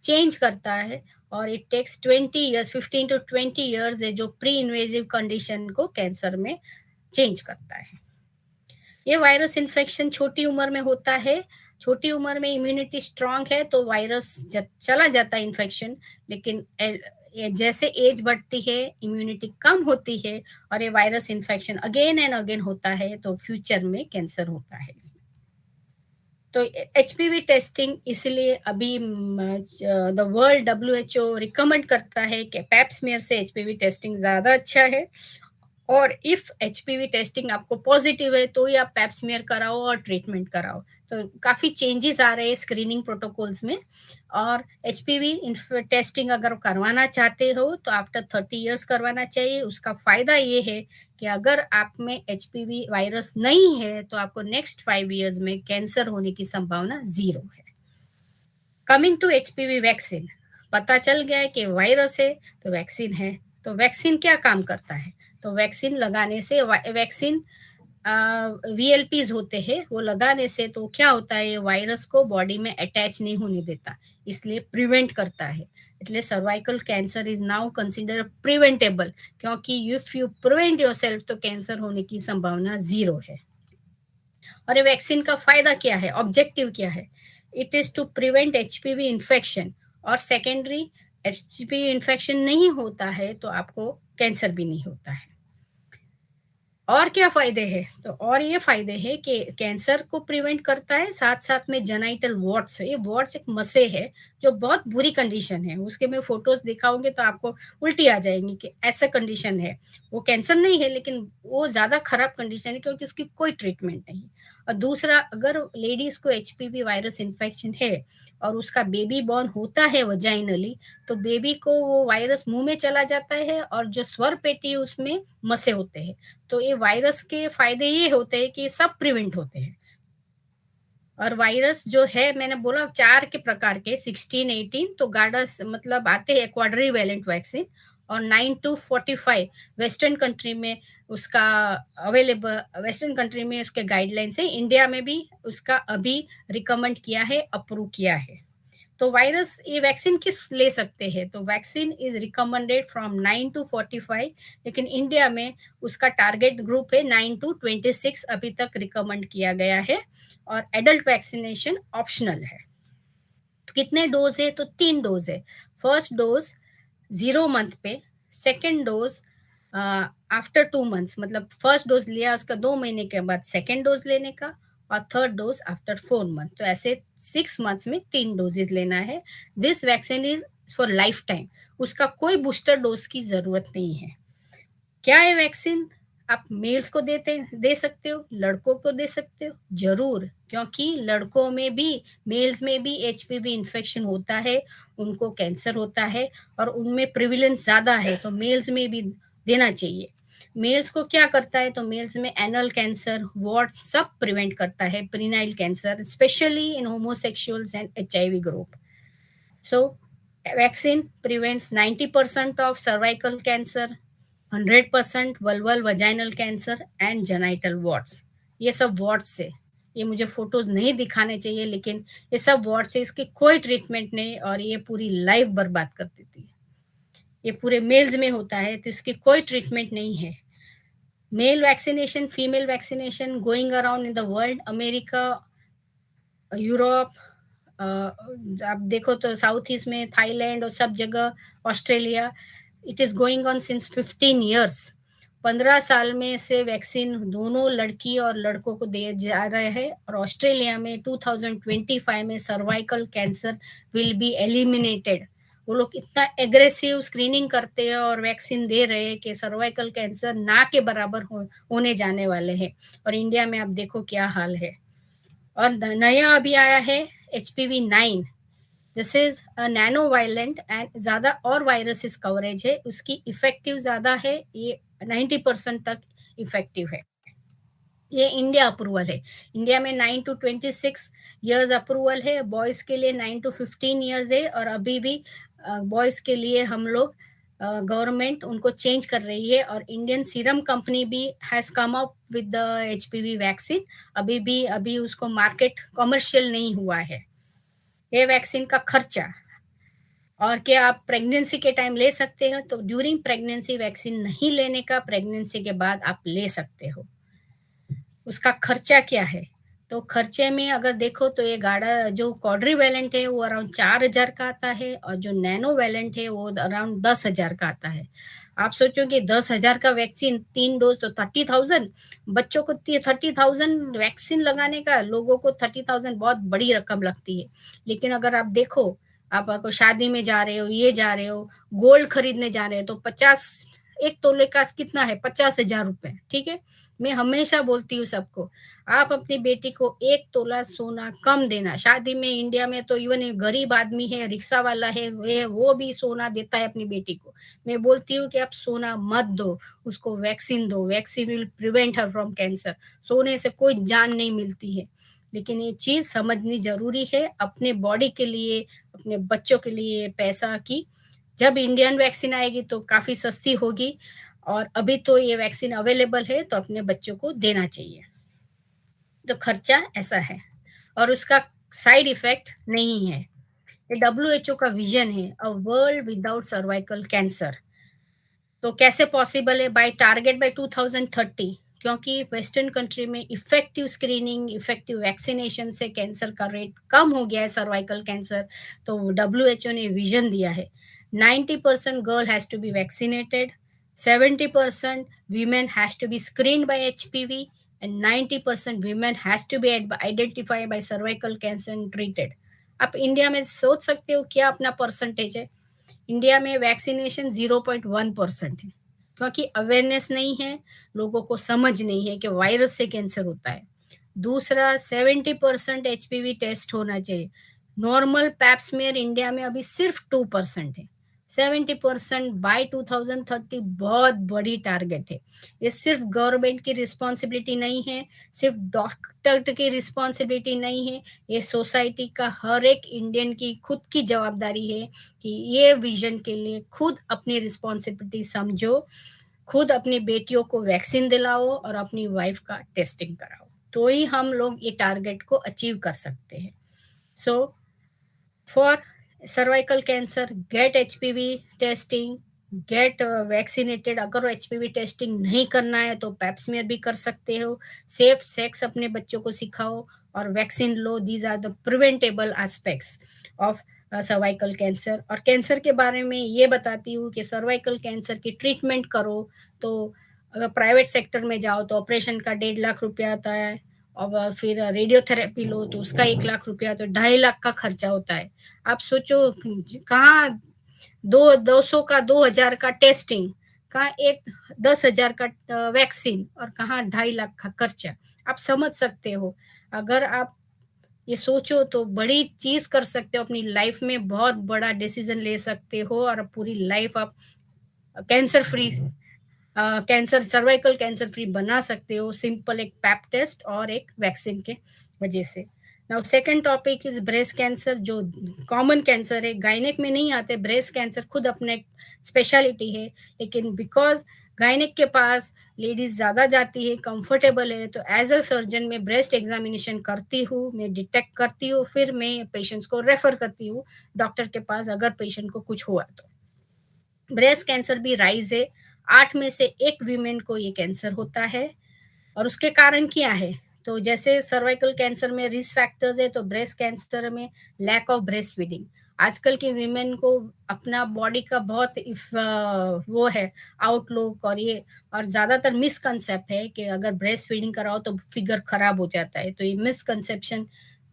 चेंज करता है। और it takes 20 years, 15 to 20 years है जो प्री इन्वेजिव कंडीशन को कैंसर में चेंज करता है। ये वायरस इन्फेक्शन छोटी उम्र में होता है। छोटी उम्र में इम्यूनिटी स्ट्रांग है तो वायरस चला जाता है इन्फेक्शन, लेकिन जैसे एज बढ़ती है इम्यूनिटी कम होती है और ये virus infection again and again होता है, तो फ्यूचर में कैंसर होता है इसमें। तो एचपीवी टेस्टिंग इसलिए अभी द वर्ल्ड WHO रिकमेंड करता है कि पैप्समियर से एचपीवी टेस्टिंग ज्यादा अच्छा है। और इफ एचपीवी टेस्टिंग आपको पॉजिटिव है तो ही आप पैप्समियर कराओ और ट्रीटमेंट कराओ। तो काफी चेंजेस आ रहे हैं स्क्रीनिंग प्रोटोकॉल्स में। और एचपीवी टेस्टिंग अगर करवाना चाहते हो तो आफ्टर 30 years करवाना चाहिए। उसका फायदा ये है कि अगर आप में एचपीवी वायरस नहीं है तो आपको नेक्स्ट 5 years में कैंसर होने की संभावना 0 है। कमिंग टू HPV वैक्सीन, पता चल गया है कि वायरस है तो वैक्सीन है। तो वैक्सीन क्या काम करता है? तो वैक्सीन लगाने से, वैक्सीन VLPs होते हैं, वो लगाने से तो क्या होता है, वायरस को बॉडी में अटैच नहीं होने देता, इसलिए प्रिवेंट करता है। એટલે cervical cancer is now consider preventable, क्योंकि इफ यू प्रिवेंट योरसेल्फ तो कैंसर होने की संभावना 0 है। और ये वैक्सीन का फायदा क्या है, ऑब्जेक्टिव क्या है? It is to prevent HPV infection, और सेकेंडरी HPV इन्फेक्शन नहीं होता है तो आपको कैंसर भी नहीं होता है। और क्या फायदे हैं? तो और ये फायदे हैं कि कैंसर को प्रिवेंट करता है, साथ साथ में जेनाइटल वॉर्ट्स, ये वॉर्ट्स एक मसे है जो बहुत बुरी कंडीशन है, उसके मैं फोटोज दिखाऊंगी तो आपको उल्टी आ जाएंगी कि ऐसा कंडीशन है। वो कैंसर नहीं है लेकिन वो ज्यादा खराब कंडीशन है क्योंकि उसकी कोई ट्रीटमेंट नहीं। और दूसरा, अगर लेडीज को HPV वायरस इन्फेक्शन है और उसका बेबी बॉर्न होता है वजाइनली, तो बेबी को वो वायरस मुंह में चला जाता है और जो स्वर पेटी उसमें मसे होते हैं। तो ये वायरस के फायदे ये होते हैं कि सब प्रिवेंट होते हैं। और वायरस जो है, मैंने बोला 4 के प्रकार के, 16, 18 तो गार्डस मतलब आते हैं क्वाड्रीवैलेंट वैक्सीन, और 9 to 45 वेस्टर्न कंट्री में उसका अवेलेबल, वेस्टर्न कंट्री में उसके गाइडलाइंस है, इंडिया में भी उसका अभी रिकमेंड किया है, अप्रूव किया है। तो वायरस, ये वैक्सीन किस ले सकते हैं? तो vaccine is recommended from 9 to 45, लेकिन इंडिया में उसका टारगेट ग्रुप है 9 to 26 अभी तक रिकमेंड किया गया है, और एडल्ट वैक्सीनेशन ऑप्शनल है। कितने डोज है? तो 3 डोज है। फर्स्ट डोज 0 मंथ पे, सेकेंड डोज आफ्टर 2 मंथ्स, मतलब फर्स्ट डोज लिया उसका 2 महीने के बाद सेकेंड डोज लेने का, और थर्ड डोज आफ्टर 4 मंथ। तो ऐसे 6 मंथ्स में 3 डोजेज लेना है। This vaccine is for life time, उसका कोई बूस्टर डोज की जरूरत नहीं है। क्या है वैक्सीन? आप मेल्स को दे सकते हो, लड़कों को दे सकते हो, जरूर, क्योंकि लड़कों में भी, मेल्स में भी HPV इन्फेक्शन होता है, उनको कैंसर होता है और उनमें प्रिविलेंस ज्यादा है, तो मेल्स में भी देना चाहिए। मेल्स को क्या करता है? तो मेल्स में एनल कैंसर, वॉर्ट सब प्रिवेंट करता है, penile cancer, specially in homosexuals and HIV group. So vaccine prevents 90% of cervical cancer, 100% vulval vaginal cancer and genital warts. ये सब वॉर्ट्स है, ये मुझे फोटोज नहीं दिखाने चाहिए, लेकिन ये सब वॉर्ट्स है, इसकी कोई ट्रीटमेंट नहीं, और ये पूरी लाइफ बर्बाद कर देती है। ये पूरे मेल्स में होता है तो इसकी कोई ट्रीटमेंट नहीं है। Male vaccination, female vaccination going around in the world, America, Europe, आप देखो तो साउथ ईस्ट में थाईलैंड और सब जगह, Australia, it is going on since 15 years. 15 साल में से वैक्सीन दोनों लड़की और लड़कों को दिए जा रहे हैं, और ऑस्ट्रेलिया में 2025 में cervical cancer will be eliminated. वो लोग इतना एग्रेसिव स्क्रीनिंग करते हैं और वैक्सीन दे रहे हैं कि सर्वाइकल कैंसर ना के बराबर होने जाने वाले हैं। और इंडिया में आप देखो क्या हाल है। और नया अभी आया है HPV 9, this is a nano violent and ज्यादा और वायरसेस कवरेज है, उसकी इफेक्टिव ज्यादा है, ये 90% तक इफेक्टिव है। ये इंडिया अप्रूवल है, इंडिया में 9 to 26 ईयर्स अप्रूवल है, बॉयज के लिए 9 to 15 ईयर्स है, और अभी भी बॉयज के लिए हम लोग गवर्नमेंट उनको चेंज कर रही है, और इंडियन सीरम कंपनी भी has come up with the HPV vaccine, अभी उसको मार्केट कमर्शियल नहीं हुआ है। ये वैक्सीन का खर्चा, और क्या आप प्रेगनेंसी के टाइम ले सकते हो? तो ड्यूरिंग प्रेगनेंसी वैक्सीन नहीं लेने का, प्रेगनेंसी के बाद आप ले सकते हो। उसका खर्चा क्या है? तो खर्चे में अगर देखो तो ये गाड़ा जो क्वाड्रीवैलेंट है वो अराउंड 4000 का आता है, और जो नैनो वैलेंट है वो अराउंड 10,000 का आता है। आप सोचो कि 10,000 का वैक्सीन 3 डोज तो 30,000, बच्चों को 30,000 वैक्सीन लगाने का, लोगों को 30,000 बहुत बड़ी रकम लगती है। लेकिन अगर आप देखो, आप शादी में जा रहे हो, ये जा रहे हो, गोल्ड खरीदने जा रहे हो, तो 50, 1 तोले का कितना है? 50,000 रुपए, ठीक है। मैं हमेशा बोलती हूँ सबको, आप अपनी बेटी को 1 तोला सोना कम देना। शादी में इंडिया में तो इवन गरीब आदमी है, रिक्शा वाला है, वो भी सोना देता है अपनी बेटी को। मैं बोलती हूँ कि आप सोना मत दो, उसको वैक्सीन दो, vaccine will prevent her from cancer. सोने से कोई जान नहीं मिलती है। लेकिन ये चीज समझनी जरूरी है अपने बॉडी के लिए, अपने बच्चों के लिए। पैसा की जब इंडियन वैक्सीन आएगी तो काफी सस्ती होगी, और अभी तो ये वैक्सीन अवेलेबल है तो अपने बच्चों को देना चाहिए। तो खर्चा ऐसा है और उसका साइड इफेक्ट नहीं है। ये WHO का विजन है, a world without cervical cancer. तो कैसे पॉसिबल है? बाय टारगेट बाय 2030, क्योंकि वेस्टर्न कंट्री में इफेक्टिव स्क्रीनिंग, इफेक्टिव वैक्सीनेशन से कैंसर का रेट कम हो गया है, सर्वाइकल कैंसर। तो WHO ने विजन दिया है 90% girl has to be vaccinated, 70% women has to be screened by HPV, and 90% women has to be identified by cervical cancer and treated. आप इंडिया में सोच सकते हो क्या अपना परसेंटेज है? इंडिया में वैक्सीनेशन 0.1% है, क्योंकि अवेयरनेस नहीं है, लोगों को समझ नहीं है कि वायरस से कैंसर होता है। दूसरा, 70% HPV टेस्ट होना चाहिए। नॉर्मल पैप्समेयर इंडिया में अभी सिर्फ 2% है। 70% बाय 2030 बहुत बड़ी टारगेट है। ये सिर्फ गवर्नमेंट की रिस्पॉन्सिबिलिटी नहीं है, सिर्फ डॉक्टर की रिस्पॉन्सिबिलिटी नहीं है, ये सोसाइटी का हर एक इंडियन की खुद की जवाबदारी है कि ये विजन के लिए खुद अपनी रिस्पॉन्सिबिलिटी समझो, खुद अपनी बेटियों को वैक्सीन दिलाओ और अपनी वाइफ का टेस्टिंग कराओ, तो ही हम लोग ये टारगेट को अचीव कर सकते हैं। So for cervical cancer, get HPV testing, get vaccinated. अगर HPV टेस्टिंग नहीं करना है तो पैप्समेयर भी कर सकते हो। सेफ सेक्स अपने बच्चों को सिखाओ और वैक्सीन लो। These are the preventable aspects of cervical cancer. और कैंसर के बारे में ये बताती हूँ कि सर्वाइकल कैंसर की ट्रीटमेंट करो तो अगर प्राइवेट सेक्टर में जाओ तो ऑपरेशन का 1.5 लाख रुपया आता है, और फिर रेडियोथेरेपी लो तो उसका 1 लाख रुपया, तो 2.5 लाख का खर्चा होता है। आप सोचो कहाँ 200 का 2000 का टेस्टिंग, कहाँ 10,000 का वैक्सीन, और कहाँ 2.5 लाख का खर्चा। आप समझ सकते हो। अगर आप ये सोचो तो बड़ी चीज कर सकते हो अपनी लाइफ में, बहुत बड़ा डिसीजन ले सकते हो और पूरी लाइफ आप cancer free, cancer, cervical cancer free बना सकते हो, सिंपल एक पैप टेस्ट और एक वैक्सीन के वजह से। Now second topic is breast cancer, जो कॉमन कैंसर है, गायनेक में नहीं आते। ब्रेस्ट कैंसर खुद अपने स्पेशलिटी है, लेकिन बिकॉज गायनेक के पास लेडीज ज्यादा जाती है, कंफर्टेबल है, तो एज अ सर्जन मैं ब्रेस्ट एग्जामिनेशन करती हूँ, मैं डिटेक्ट करती हूँ, फिर मैं पेशेंट्स को रेफर करती हूँ डॉक्टर के पास अगर पेशेंट को कुछ हुआ तो। ब्रेस्ट कैंसर भी राइज है, 8 में से 1 वीमेन को ये कैंसर होता है। और उसके कारण क्या है? तो जैसे सर्वाइकल कैंसर में रिस्क फैक्टर्स है, तो ब्रेस्ट कैंसर में लैक ऑफ ब्रेस्ट फीडिंग। आजकल के वीमेन को अपना बॉडी का बहुत वो है आउटलुक, और ये और ज्यादातर मिसकंसेप्ट है कि अगर ब्रेस्ट फीडिंग कराओ तो फिगर खराब हो जाता है। तो ये मिसकंसेप्शन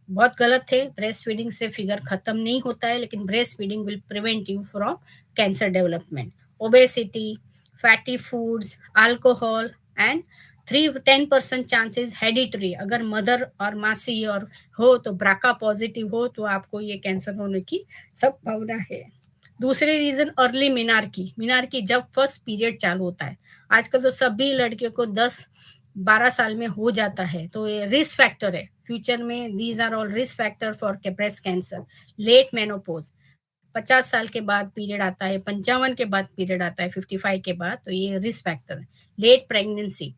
बहुत गलत है। ब्रेस्ट फीडिंग से फिगर खत्म नहीं होता है, लेकिन breast feeding will prevent you from cancer development. Obesity, fatty foods, alcohol and 10% chances hereditary, अगर मदर और मासी और हो तो ब्राका पॉजिटिव हो तो आपको ये कैंसर होने की संभावना है। दूसरे रीजन अर्ली मिनार्की जब फर्स्ट पीरियड चालू होता है। आजकल तो सभी लड़कियों को 10-12 साल में हो जाता है, तो ये रिस्क फैक्टर है फ्यूचर में। These are all risk factor for breast cancer. Late menopause, 50 साल के बाद पीरियड आता है, 55 के बाद पीरियड आता है, 55 के बाद, तो ये रिस्क फैक्टर है। लेट प्रेगनेंसी,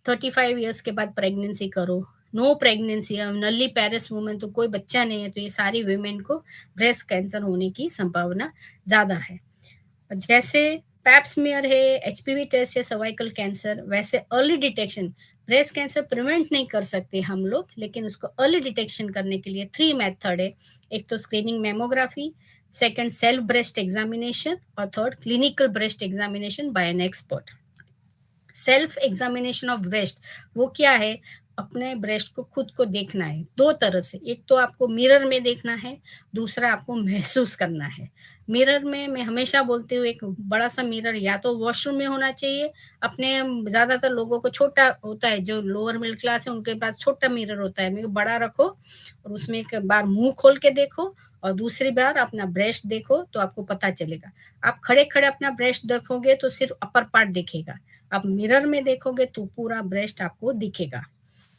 35 ईयर्स के बाद प्रेगनेंसी करो। नो प्रेगनेंसी, नली पैरस वुमेन, तो कोई बच्चा नहीं है, तो ये सारी वुमेन को ब्रेस्ट कैंसर होने की संभावना ज्यादा है। जैसे पैप्समियर है, HPV टेस्ट है सर्वाइकल कैंसर, वैसे early detection, breast cancer prevent नहीं कर सकते हम लोग, लेकिन उसको अर्ली डिटेक्शन करने के लिए 3 मेथड है। एक तो screening mammography, second self breast examination, और third clinical breast examination by an expert. Self examination of breast, वो क्या है? अपने ब्रेस्ट को खुद को देखना है 2 तरह से। एक तो आपको मिरर में देखना है, दूसरा आपको महसूस करना है। मिरर में मैं हमेशा बोलती हूँ, एक बड़ा सा मिरर या तो वॉशरूम में होना चाहिए। अपने ज्यादातर लोगों को छोटा होता है, जो लोअर मिडिल क्लास है उनके पास छोटा मिरर होता है, बड़ा रखो और उसमें एक बार मुंह खोल के देखो और दूसरी बार अपना ब्रेस्ट देखो, तो आपको पता चलेगा। आप खड़े खड़े अपना ब्रेस्ट देखोगे तो सिर्फ अपर पार्ट दिखेगा, आप मिरर में देखोगे तो पूरा ब्रेस्ट आपको दिखेगा।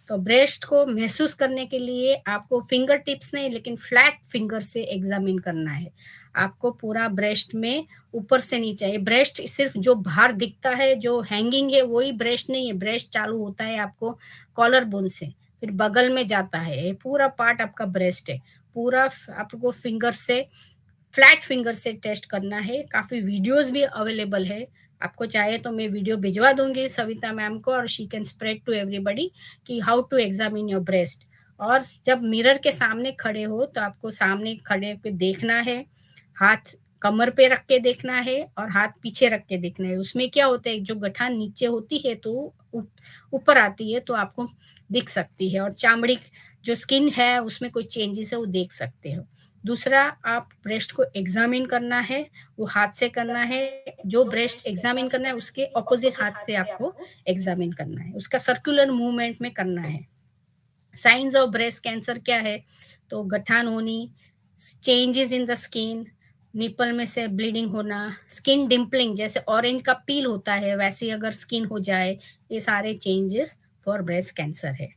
तो ब्रेस्ट को महसूस करने के लिए आपको फिंगर टिप्स नहीं लेकिन फ्लैट फिंगर से एग्जामिन करना है। आपको पूरा ब्रेस्ट में ऊपर से नीचे, ये ब्रेस्ट सिर्फ जो बाहर दिखता है, जो हैंगिंग है वही ब्रेस्ट नहीं है। ब्रेस्ट चालू होता है आपको कॉलर बोन से, फिर बगल में जाता है, ये पूरा पार्ट आपका ब्रेस्ट है। पूरा आपको फिंगर से, फ्लैट फिंगर से टेस्ट करना है। काफी वीडियोस भी अवेलेबल है, आपको चाहे तो मैं वीडियो भिजवा दूंगी सविता मैम को, और she can spread to everybody कि how to examine your breast. और जब मिरर के सामने खड़े हो तो आपको सामने खड़े पे देखना है, हाथ कमर पे रख के देखना है और हाथ पीछे रख के देखना है। उसमें क्या होता है, जो गठान नीचे होती है तो ऊपर आती है तो आपको दिख सकती है, और चामड़ी जो स्किन है उसमें कोई चेंजेस है वो देख सकते हो। दूसरा, आप ब्रेस्ट को एग्जामिन करना है, वो हाथ से करना है। जो ब्रेस्ट एग्जामिन करना है उसके ऑपोजिट हाथ से आपको एग्जामिन करना है, उसका सर्कुलर मूवमेंट में करना है। साइंस ऑफ ब्रेस्ट कैंसर क्या है, तो गठान होनी, changes in the skin, nipple में से ब्लीडिंग होना, स्किन डिम्पलिंग, जैसे ऑरेंज का पील होता है वैसे अगर स्किन हो जाए, ये सारे चेंजेस फॉर ब्रेस्ट कैंसर है।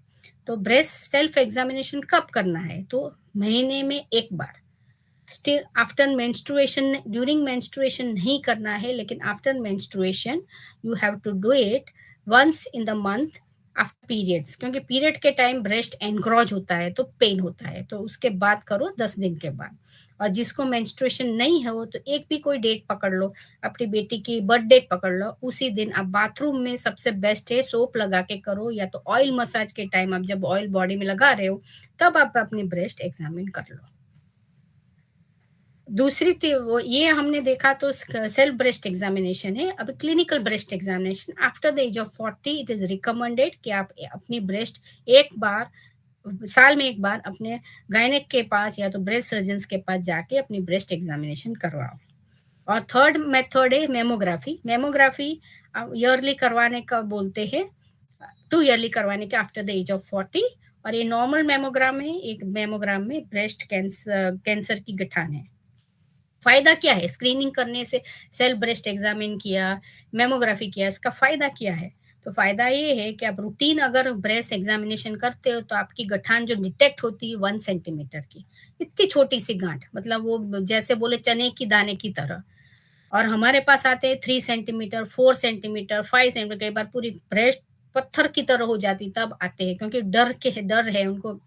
तो ब्रेस्ट सेल्फ एग्जामिनेशन कब करना है, तो महीने में एक बार। Still after menstruation, during menstruation नहीं करना है, लेकिन after menstruation you have to do it once in the month after periods, क्योंकि पीरियड के टाइम ब्रेस्ट एनग्रॉज होता है तो पेन होता है, तो उसके बाद करो 10 दिन के बाद। और जिसको मेंस्ट्रुएशन नहीं है वो तो एक भी कोई डेट पकड़ लो, अपनी बेटी की बर्थ डेट पकड़ लो, उसी दिन आप बाथरूम में सबसे बेस्ट है सोप लगा के करो, या तो ऑयल मसाज के टाइम आप जब ऑयल बॉडी में लगा रहे हो तब आप अपनी ब्रेस्ट एग्जामिन कर लो। दूसरी वो ये हमने देखा तो सेल्फ ब्रेस्ट एग्जामिनेशन है। अब clinical breast examination after the age of 40 it is recommended कि आप अपनी ब्रेस्ट एक बार साल में एक बार अपने गायनेक के पास या तो ब्रेस्ट सर्जन के पास जाके अपनी ब्रेस्ट एग्जामिनेशन करवाओ। और थर्ड मेथड है मेमोग्राफी। मेमोग्राफी ईयरली करवाने का बोलते हैं, 2 ईयरली करवाने के आफ्टर द एज ऑफ 40। और ये नॉर्मल मेमोग्राम है, एक मेमोग्राम में ब्रेस्ट कैंसर की गठान है। फायदा क्या है स्क्रीनिंग करने से, सेल्फ ब्रेस्ट एग्जामिन किया, मेमोग्राफी किया, इसका फायदा क्या है, तो फायदा ये है कि आप रूटीन अगर ब्रेस्ट एग्जामिनेशन करते हो तो आपकी गठान जो डिटेक्ट होती है 1 सेंटीमीटर की, इतनी छोटी सी गांठ, मतलब वो जैसे बोले चने की दाने की तरह। और हमारे पास आते हैं 3 सेंटीमीटर, 4 सेंटीमीटर, 5 सेंटीमीटर, कई बार पूरी ब्रेस्ट पत्थर की तरह हो जाती तब आते हैं, क्योंकि डर है उनको,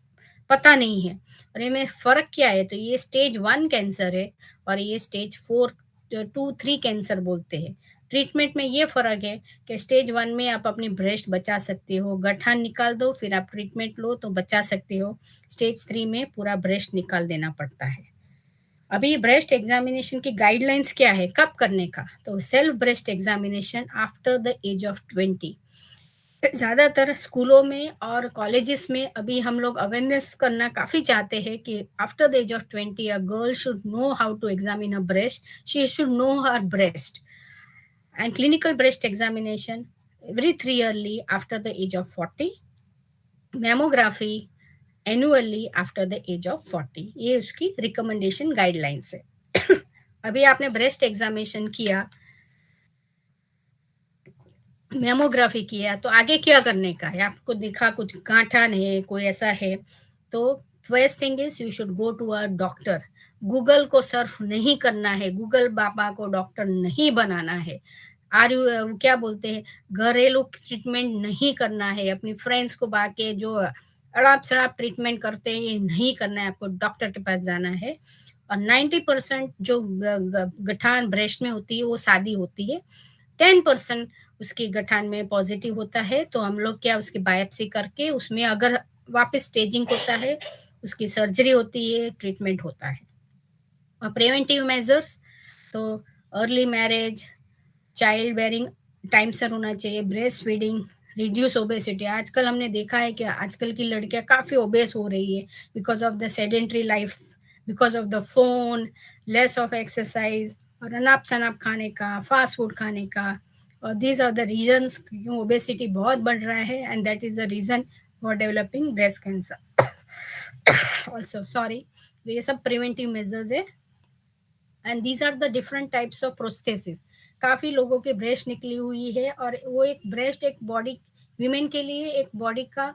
पता नहीं है। और इनमें फर्क क्या है, तो ये स्टेज 1 कैंसर है और ये स्टेज 4 2 3 कैंसर बोलते हैं। ट्रीटमेंट में ये फर्क है कि स्टेज 1 में आप अपनी ब्रेस्ट बचा सकते हो, गठान निकाल दो फिर आप ट्रीटमेंट लो तो बचा सकते हो। स्टेज 3 में पूरा ब्रेस्ट निकाल देना पड़ता है। अभी ब्रेस्ट एग्जामिनेशन की गाइडलाइंस क्या है कब करने का, तो self breast examination after the age of 20। ज्यादातर स्कूलों में और कॉलेजेस में अभी हम लोग अवेयरनेस करना काफी चाहते हैं कि after the age of 20 a girl should know how to examine a breast, she should know her breast. And clinical breast examination every 3 yearly after the age of 40, mammography annually after the age of 40, ये उसकी रिकमेंडेशन गाइडलाइंस है। अभी आपने ब्रेस्ट एग्जामिनेशन किया, मेमोग्राफी किया, तो आगे क्या करने का है, आपको दिखा कुछ गांठन है, कोई ऐसा है, तो first thing is you should go to a doctor. Google को सर्फ नहीं करना है, गूगल बाबा को डॉक्टर नहीं बनाना है। क्या बोलते हैं, घरेलू ट्रीटमेंट नहीं करना है, अपनी फ्रेंड्स को बाके जो अड़ाप सड़ाप ट्रीटमेंट करते हैं ये नहीं करना है, आपको डॉक्टर के पास जाना है। और 90% जो गठान ब्रेस्ट में होती है वो सादी होती है, 10% उसकी गठान में पॉजिटिव होता है, तो हम लोग क्या उसकी बायोप्सी करके उसमें अगर वापस स्टेजिंग होता है उसकी सर्जरी होती है, ट्रीटमेंट होता है। और प्रिवेंटिव मेजर्स तो early marriage, child bearing time से होना चाहिए, ब्रेस्ट फीडिंग, रिड्यूस ओबेसिटी। आजकल हमने देखा है कि आजकल की लड़कियां काफी ओबेस हो रही है because of the sedentary life, because of the phone, less of exercise और अनाप शनाप खाने का, फास्ट फूड खाने का। और दीज आर द रीजंस क्यों ओबेसिटी बहुत बढ़ रहा है, and that is the reason for developing breast cancer also, sorry. तो ये सब प्रिवेंटिव मेजर्स है। And these are the different types of prosthesis. काफी लोगों के ब्रेस्ट निकली हुई है और वो एक ब्रेस्ट एक बॉडी वीमेन के लिए एक बॉडी का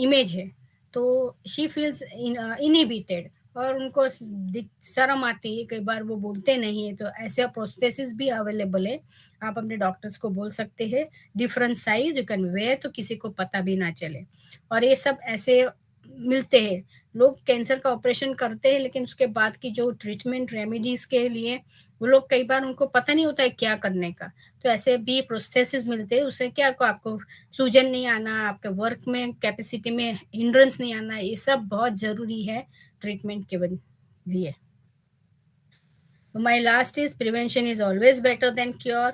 इमेज है, तो शी फील्स इनहिबिटेड और उनको शर्म आती है, कई बार वो बोलते नहीं है। तो ऐसे प्रोस्थेसिस भी अवेलेबल है, आप अपने डॉक्टर्स को बोल सकते हैं, different size you can wear, तो किसी को पता भी ना चले। और ये सब ऐसे मिलते हैं, लोग कैंसर का ऑपरेशन करते हैं लेकिन उसके बाद की जो ट्रीटमेंट रेमेडीज के लिए वो लोग कई बार उनको पता नहीं होता है क्या करने का। तो ऐसे भी प्रोस्थेसिस मिलते हैं, उससे क्या आपको सूजन नहीं आना, आपके वर्क में कैपेसिटी में हिंड्रेंस नहीं आना, ये सब बहुत जरूरी है ट्रीटमेंट के लिए। My last is prevention is always better than cure.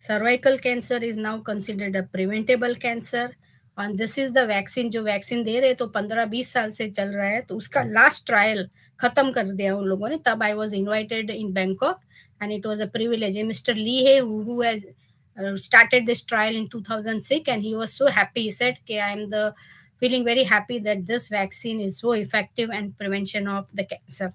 Cervical cancer is now considered a preventable cancer. And this is the vaccine, जो वैक्सीन दे रहे तो 15-20 साल से चल रहा है, तो उसका लास्ट ट्रायल खत्म कर दिया उन लोगों ने। तब I was invited in Bangkok and it was a privilege. Mister Lee है who has started this trial in 2006 and he was so happy. He said कि I am the feeling very happy that this vaccine is so effective and prevention of the cancer.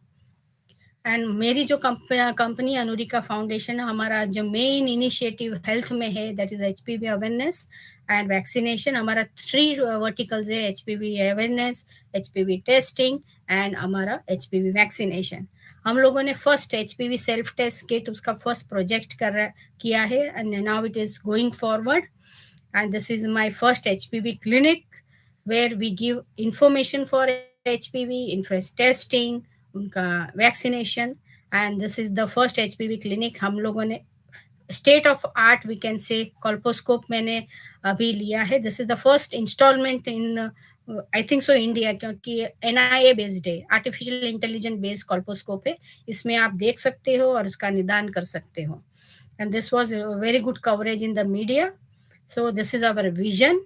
And मेरी जो कंपनी अनुरिका फाउंडेशन, हमारा जो मेन इनिशिएटिव हेल्थ में है that is HPV awareness and vaccination. हमारा 3 वर्टिकल्स है, HPV awareness, HPV testing and हमारा एचपीवी वैक्सीनेशन। हम लोगों ने first HPV self test kit उसका फर्स्ट प्रोजेक्ट किया है and now it is going forward and this is my first HPV clinic where we give information for HPV, infest testing, उनका vaccination and this is the first HPV clinic. हम लोगों ने state of art we can say colposcope मैंने अभी लिया है। This is the first instalment in I think so India, क्योंकि एनआईए बेस्ड है, आर्टिफिशियल इंटेलिजेंट बेस्ड कॉल्पोस्कोप है। इसमें आप देख सकते हो और उसका निदान कर सकते हो and this was very good coverage in the media. So this is our vision,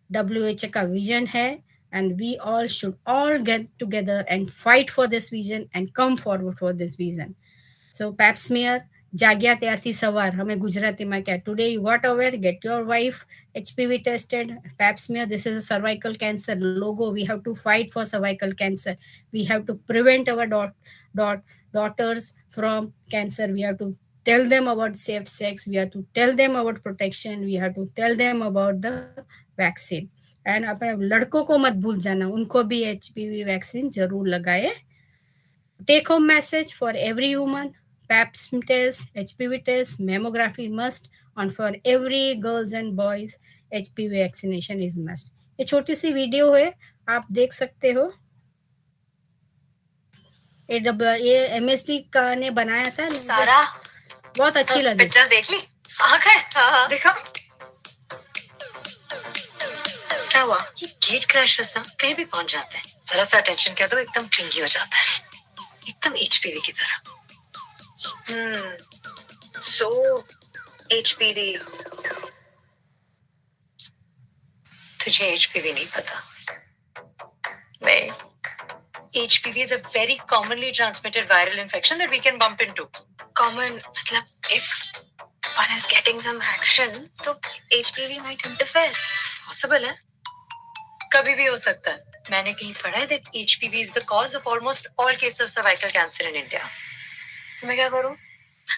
WHO का विजन है and we all should all get together and fight for this vision and come forward for this vision. So pap smear, જાગ્યા ત્યારથી સવાર, અમે ગુજરાતીમાં કહે today you got aware, get your wife HPV tested, pap smear. This is a cervical cancer logo. We have to fight for cervical cancer. We have to prevent our daughters from cancer. We have to tell them about safe sex. We have to tell them about protection. We have to tell them about the vaccine. And अपने लड़कों को मत भूल जाना, उनको भी एचपीवी वैक्सीन जरूर लगाए। Take home message for every woman, pap test, HPV test, mammography must, और for every girls and boys HPV vaccination is must. ये छोटी सी वीडियो है, आप देख सकते हो। ये MSD का ने बनाया था सारा, बहुत अच्छी लगी। पिक्चर देख ली? देखा क्या हुआ? ये गेट क्रैशर्स ना कहीं भी पहुंच जाते हैं, जरा सा अटेंशन किया तो एकदम क्लिंगी हो जाता है, एकदम एचपीवी की तरह। सो एचपीवी, तुझे एचपीवी नहीं पता? नहीं, HPV is a very commonly transmitted viral infection that we can bump into. Common मतलब if one is getting some action, तो HPV might interfere. Possible है, कभी भी हो सकता है। मैंने कहीं पढ़ा है that HPV is the cause of almost all cases of cervical cancer in India. तो मैं क्या करूं?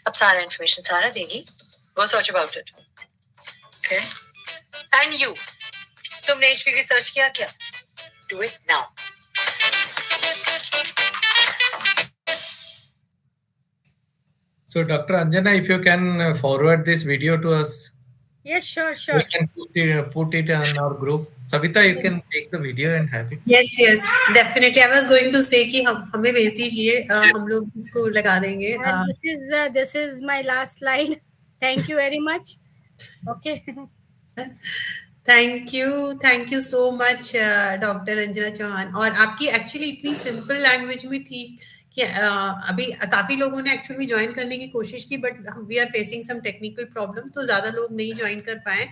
अब सारा इन्फॉर्मेशन सारा देगी, go search about it. Okay? And you, तुमने HPV सर्च किया क्या? Do it now. So, Dr. Anjana, if you can forward this video to us. Yes, sure. We can put it on our group. Savita, you can take the video and have it. Yes, definitely. I was going to say कि हमें भेज दीजिए, हम लोग इसको लगा देंगे. This is my last slide. Thank you very much. Okay. Thank you so much, Dr. Anjana Chauhan. और आपकी एक्चुअली इतनी सिंपल लैंग्वेज में थी कि अभी काफी लोगों ने एक्चुअली ज्वाइन करने की कोशिश की, but we are facing some technical problem, तो ज्यादा लोग नहीं ज्वाइन कर पाए।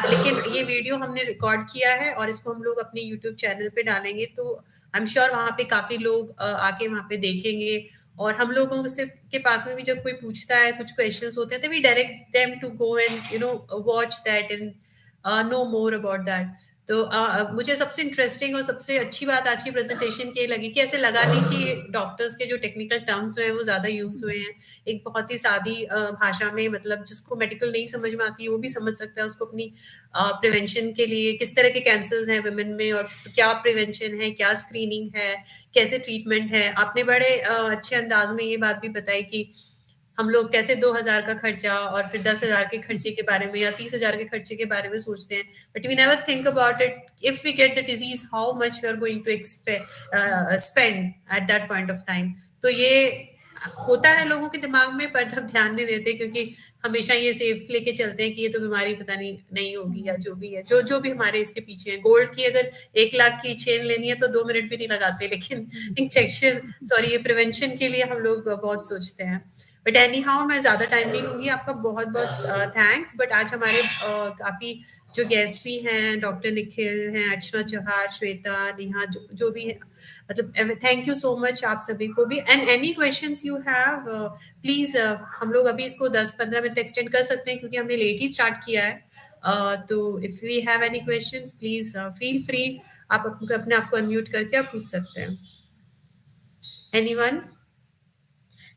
लेकिन ये वीडियो हमने रिकॉर्ड किया है और इसको हम लोग अपने YouTube चैनल पे डालेंगे, तो आई एम श्योर वहाँ पे काफी लोग आके वहाँ पे देखेंगे। और हम लोगों से के पास में भी जब कोई पूछता है, कुछ क्वेश्चंस होते हैं, तो we direct them to go and watch that and know more about that. तो मुझे सबसे इंटरेस्टिंग और सबसे अच्छी बात आज की प्रेजेंटेशन की लगी कि ऐसे लगा नहीं कि डॉक्टर्स के जो टेक्निकल टर्म्स हैं वो ज़्यादा यूज हुए हैं, एक बहुत ही सादी भाषा में, मतलब जिसको मेडिकल नहीं समझ में आती वो भी समझ सकता है उसको अपनी प्रिवेंशन के लिए किस तरह के कैंसर्स हैं वुमेन में और क्या प्रिवेंशन है, क्या स्क्रीनिंग है, कैसे ट्रीटमेंट है। आपने बड़े अच्छे अंदाज में ये बात भी बताई कि हम लोग कैसे 2000 का खर्चा और फिर 10,000 के खर्चे के बारे में या 30,000 के खर्चे के बारे में सोचते हैं, but we never think about it if we get the disease how much we are going to spend at that point of time. तो ये होता है लोगों के दिमाग में, पर तब ध्यान नहीं देते क्योंकि हमेशा ये सेफ लेके चलते हैं कि ये तो बीमारी पता नहीं होगी या जो भी है, जो भी हमारे इसके पीछे है। गोल्ड की अगर 1 लाख की चेन लेनी है तो 2 मिनट भी नहीं लगाते, लेकिन ये प्रिवेंशन के लिए हम लोग बहुत सोचते हैं। बट एनी हाउ मैं ज्यादा टाइम नहीं लूंगी, आपका बहुत बहुत थैंक्स। बट आज हमारे काफी जो गेस्ट भी हैं, डॉक्टर निखिल हैं, अर्चना चौहान, श्वेता, नेहा, जो भी है, मतलब थैंक यू सो मच आप सभी को भी। And any questions you have please, हम लोग अभी इसको 10-15 मिनट एक्सटेंड कर सकते हैं क्योंकि हमने लेट ही स्टार्ट किया है। तो if we have any questions please feel free, आप अपने आप को अनम्यूट करके आप पूछ सकते हैं। एनीवन?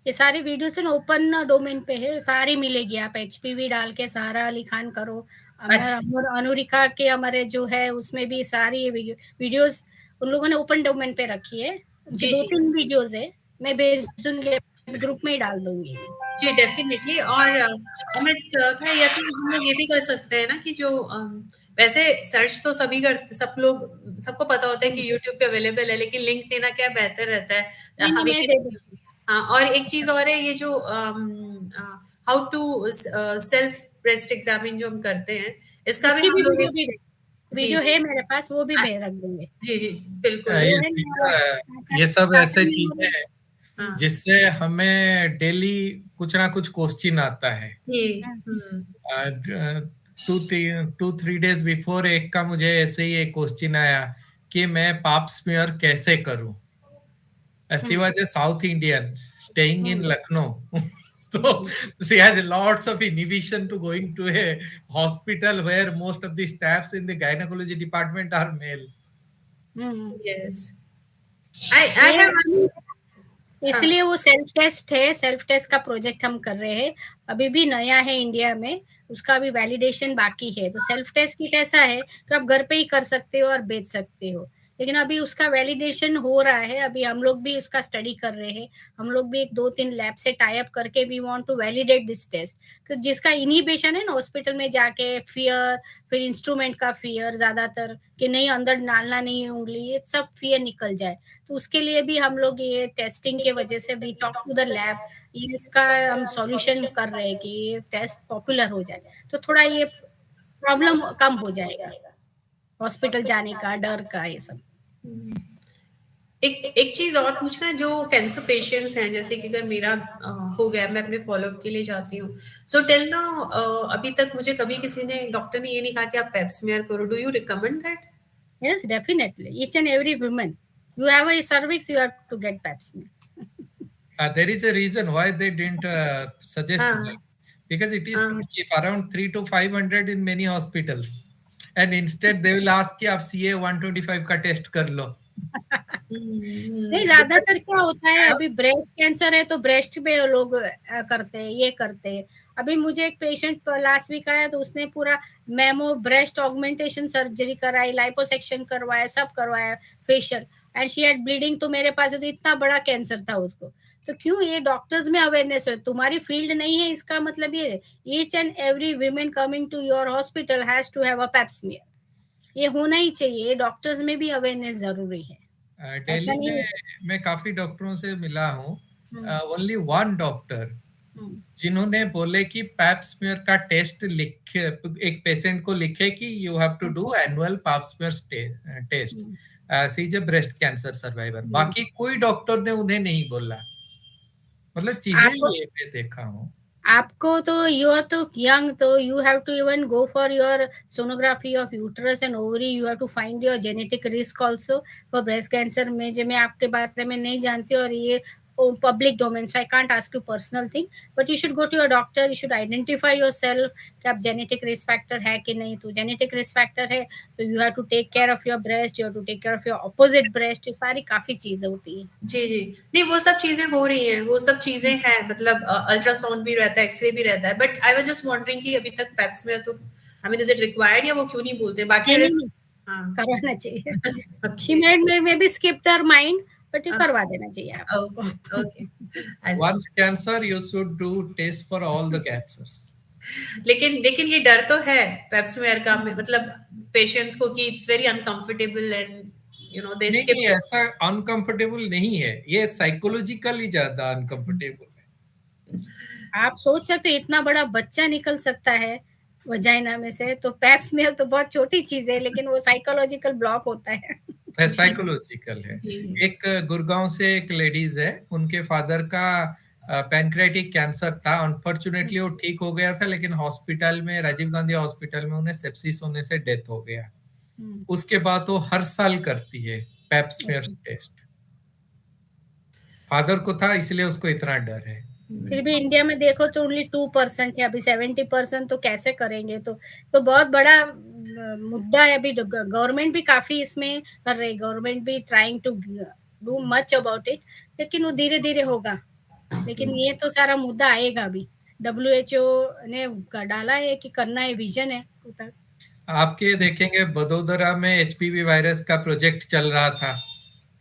ये सारी वीडियोस ना ओपन डोमेन पे है, सारी मिलेगी, आप HPV डाल के सारा अली खान करो। अनुरिका के हमारे जो है उसमें भी सारी वीडियोस उन लोगों ने ओपन डोमेन पे रखी है। 2-3 वीडियोस है, मैं भेज दूंगी, ग्रुप में ही डाल दूंगी। जी डेफिनेटली। और अमृत भाई, या फिर हम लोग ये भी कर सकते हैं ना कि जो वैसे सर्च तो सब लोग, सबको पता होता है कि यूट्यूब पे अवेलेबल है, लेकिन लिंक देना क्या बेहतर रहता है हमें। हाँ, और एक चीज और है, ये जो how to self breast examine जो हम करते हैं, इसका भी हम लोग वीडियो है मेरे पास, वो भी रख देंगे। जी जी बिल्कुल। ये सब ऐसे चीजें हैं जिससे हमें डेली कुछ ना कुछ क्वेश्चन आता है। जी 2-3 डेज बिफोर एक का मुझे ऐसे ही एक क्वेश्चन आया कि मैं पाप स्मीयर कैसे करूं। She was a South Indian staying in Lucknow. So she has lots of inhibition to going to a hospital where most of the staffs in the gynecology department are male. Yes. I have one. इसलिए वो सेल्फ टेस्ट है, सेल्फ टेस्ट का प्रोजेक्ट हम कर रहे हैं, अभी भी नया है इंडिया में, उसका भी वैलिडेशन बाकी है। तो सेल्फ टेस्ट किट ऐसा है कि आप घर पे ही कर सकते हो और बेच सकते हो, लेकिन अभी उसका वैलिडेशन हो रहा है, अभी हम लोग भी उसका स्टडी कर रहे हैं। हम लोग भी 1-2-3 लैब से टाई अप करके we want to validate this test. तो जिसका इनहिबिशन है ना, हॉस्पिटल में जाके फियर, फिर इंस्ट्रूमेंट का फियर ज्यादातर कि नहीं अंदर डालना नहीं है उंगली, ये सब फियर निकल जाए। तो उसके लिए भी हम लोग ये टेस्टिंग के वजह से we talk to the lab, ये इसका हम सॉल्यूशन कर रहे हैं कि ये टेस्ट पॉपुलर हो जाए, तो थोड़ा ये प्रॉब्लम कम हो जाएगा, हॉस्पिटल जाने का डर का ये सब। एक चीज और पूछना है, जो कैंसर पेशेंट्स हैं, जैसे कि अगर मेरा हो गया, मैं अपने फॉलोअप के लिए जाती हूँ, सो टिल नाउ अभी तक मुझे कभी किसी ने, डॉक्टर ने ये नहीं कहा कि आप पेप स्मीयर करो। Do you recommend that? Yes, definitely. Each and every woman, you have a cervix, you have to get pap smear. There is a reason why they didn't suggest that, because it is too cheap, around 300 to 500 in many hospitals, and instead they will ask कि आप CA 125 का टेस्ट कर लो। नहीं, ज्यादातर क्या होता है, अभी ब्रेस्ट कैंसर है तो ब्रेस्ट पे लोग करते हैं, ये करते हैं। अभी मुझे एक पेशेंट लास्ट वीक आया, तो उसने पूरा मेमो ब्रेस्ट ऑगमेंटेशन सर्जरी कराई, लाइपोसेक्शन करवाया, सब करवाया, facial, and she had bleeding. तो मेरे पास तो इतना बड़ा कैंसर था उसको। तो क्यों ये डॉक्टर्स में अवेयरनेस है, तुम्हारी फील्ड नहीं है, इसका मतलब ये each and every women coming to your hospital has to have a pap smear, ये होना ही चाहिए, डॉक्टर्स में भी अवेयरनेस जरूरी है। दिल्ली में मैं काफी डॉक्टरों से मिला हूँ, ओनली वन डॉक्टर जिन्होंने बोले कि पैप स्मीयर का टेस्ट लिखे, एक पेशेंट को लिखे कि you have to do annual pap smear test, she is a breast cancer survivor. बाकी कोई डॉक्टर ने उन्हें नहीं बोला, मतलब चीजें ये देखा हूँ। आपको तो यू आर तो यंग, तो you have to even go for your sonography of uterus and ovary, you have to find your genetic risk also for breast cancer में, जो मैं आपके बारे में नहीं जानती, और ये public domain, so I can't ask you personal thing, but you should go to your doctor, you should identify yourself कि आप genetic risk factor है कि नहीं. तो genetic risk factor है तो you have to take care of your breast, you have to take care of your opposite breast. ये सारी काफी चीजें होती है. जी जी, नहीं वो सब चीजें हो रही हैं, वो सब चीजें हैं, मतलब अल्ट्रासाउंड भी रहता है, एक्सरे भी रहता है, but I was just wondering कि अभी तक पैप्स में तो I mean is it required या वो क्यों नहीं बोलते बाकी नहीं, हाँ करवाना चाहिए. She may be skipped her mind, but you करवा देना चाहिए आपको. Okay Once cancer, you should do test for all the cancers. लेकिन ये डर तो है पेप्समेयर का, मतलब पेशेंट्स को कि it's very uncomfortable and you know they skip. नहीं, ऐसा अनकंफर्टेबल नहीं है, ये साइकोलॉजिकली ज्यादा अनकंफर्टेबल है. आप सोच सकते इतना बड़ा बच्चा निकल सकता है वजाइना में से, तो पेप्समेयर तो बहुत छोटी चीज है, लेकिन वो साइकोलॉजिकल ब्लॉक होता है. साइकोलॉजिकल है. एक गुड़गांव से एक लेडीज है, उनके फादर का पैनक्रियाटिक कैंसर था. अनफॉर्चुनेटली वो ठीक हो गया था, लेकिन हॉस्पिटल में, राजीव गांधी हॉस्पिटल में उन्हें सेप्सिस होने से डेथ हो गया. उसके बाद वो हर साल करती है पेप्समेयर टेस्ट. फादर को था, इसलिए उसको इतना डर है. फिर भी इंडिया में देखो तो ओनली 2% है, अभी 70% तो कैसे करेंगे. तो बहुत बड़ा मुद्दा है. अभी गवर्नमेंट भी काफी इसमें कर रही है, गवर्नमेंट भी trying to do much about it, लेकिन वो धीरे धीरे होगा. लेकिन ये तो सारा मुद्दा आएगा. अभी WHO ने डाला है कि करना है, विजन है. आपके देखेंगे बड़ोदरा में HPV वायरस का प्रोजेक्ट चल रहा था,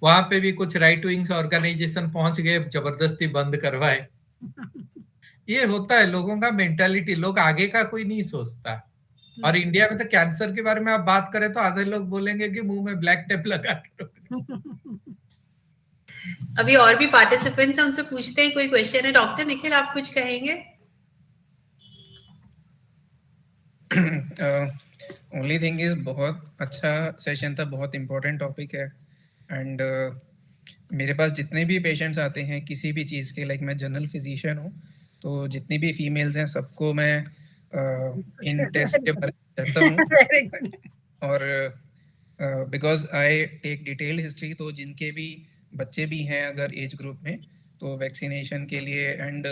वहां पे भी कुछ राइट विंग्स ऑर्गेनाइजेशन पहुंच गए, जबरदस्ती बंद करवाए. ये होता है लोगों का मेंटालिटी, लोग आगे का कोई नहीं सोचता. और इंडिया में तो कैंसर के बारे में आप बात करें तो आधे लोग बोलेंगे कि मुंह में ब्लैक टेप लगा के. अभी और भी पार्टिसिपेंट्स हैं, उनसे पूछते हैं कोई क्वेश्चन है. डॉक्टर निखिल, आप कुछ कहेंगे? ओनली थिंग इज बहुत अच्छा सेशन था, बहुत इम्पोर्टेंट टॉपिक है. एंड मेरे पास जितने भी पेशेंट्स आते हैं किसी भी चीज़ के, लाइक मैं जनरल फिजिशियन हूँ, तो जितनी भी फीमेल्स हैं सबको मैं इन टेस्ट के बारे में कहता हूँ. और because I take detail history, तो जिनके भी बच्चे भी हैं अगर एज ग्रुप में, तो वैक्सीनेशन के लिए. एंड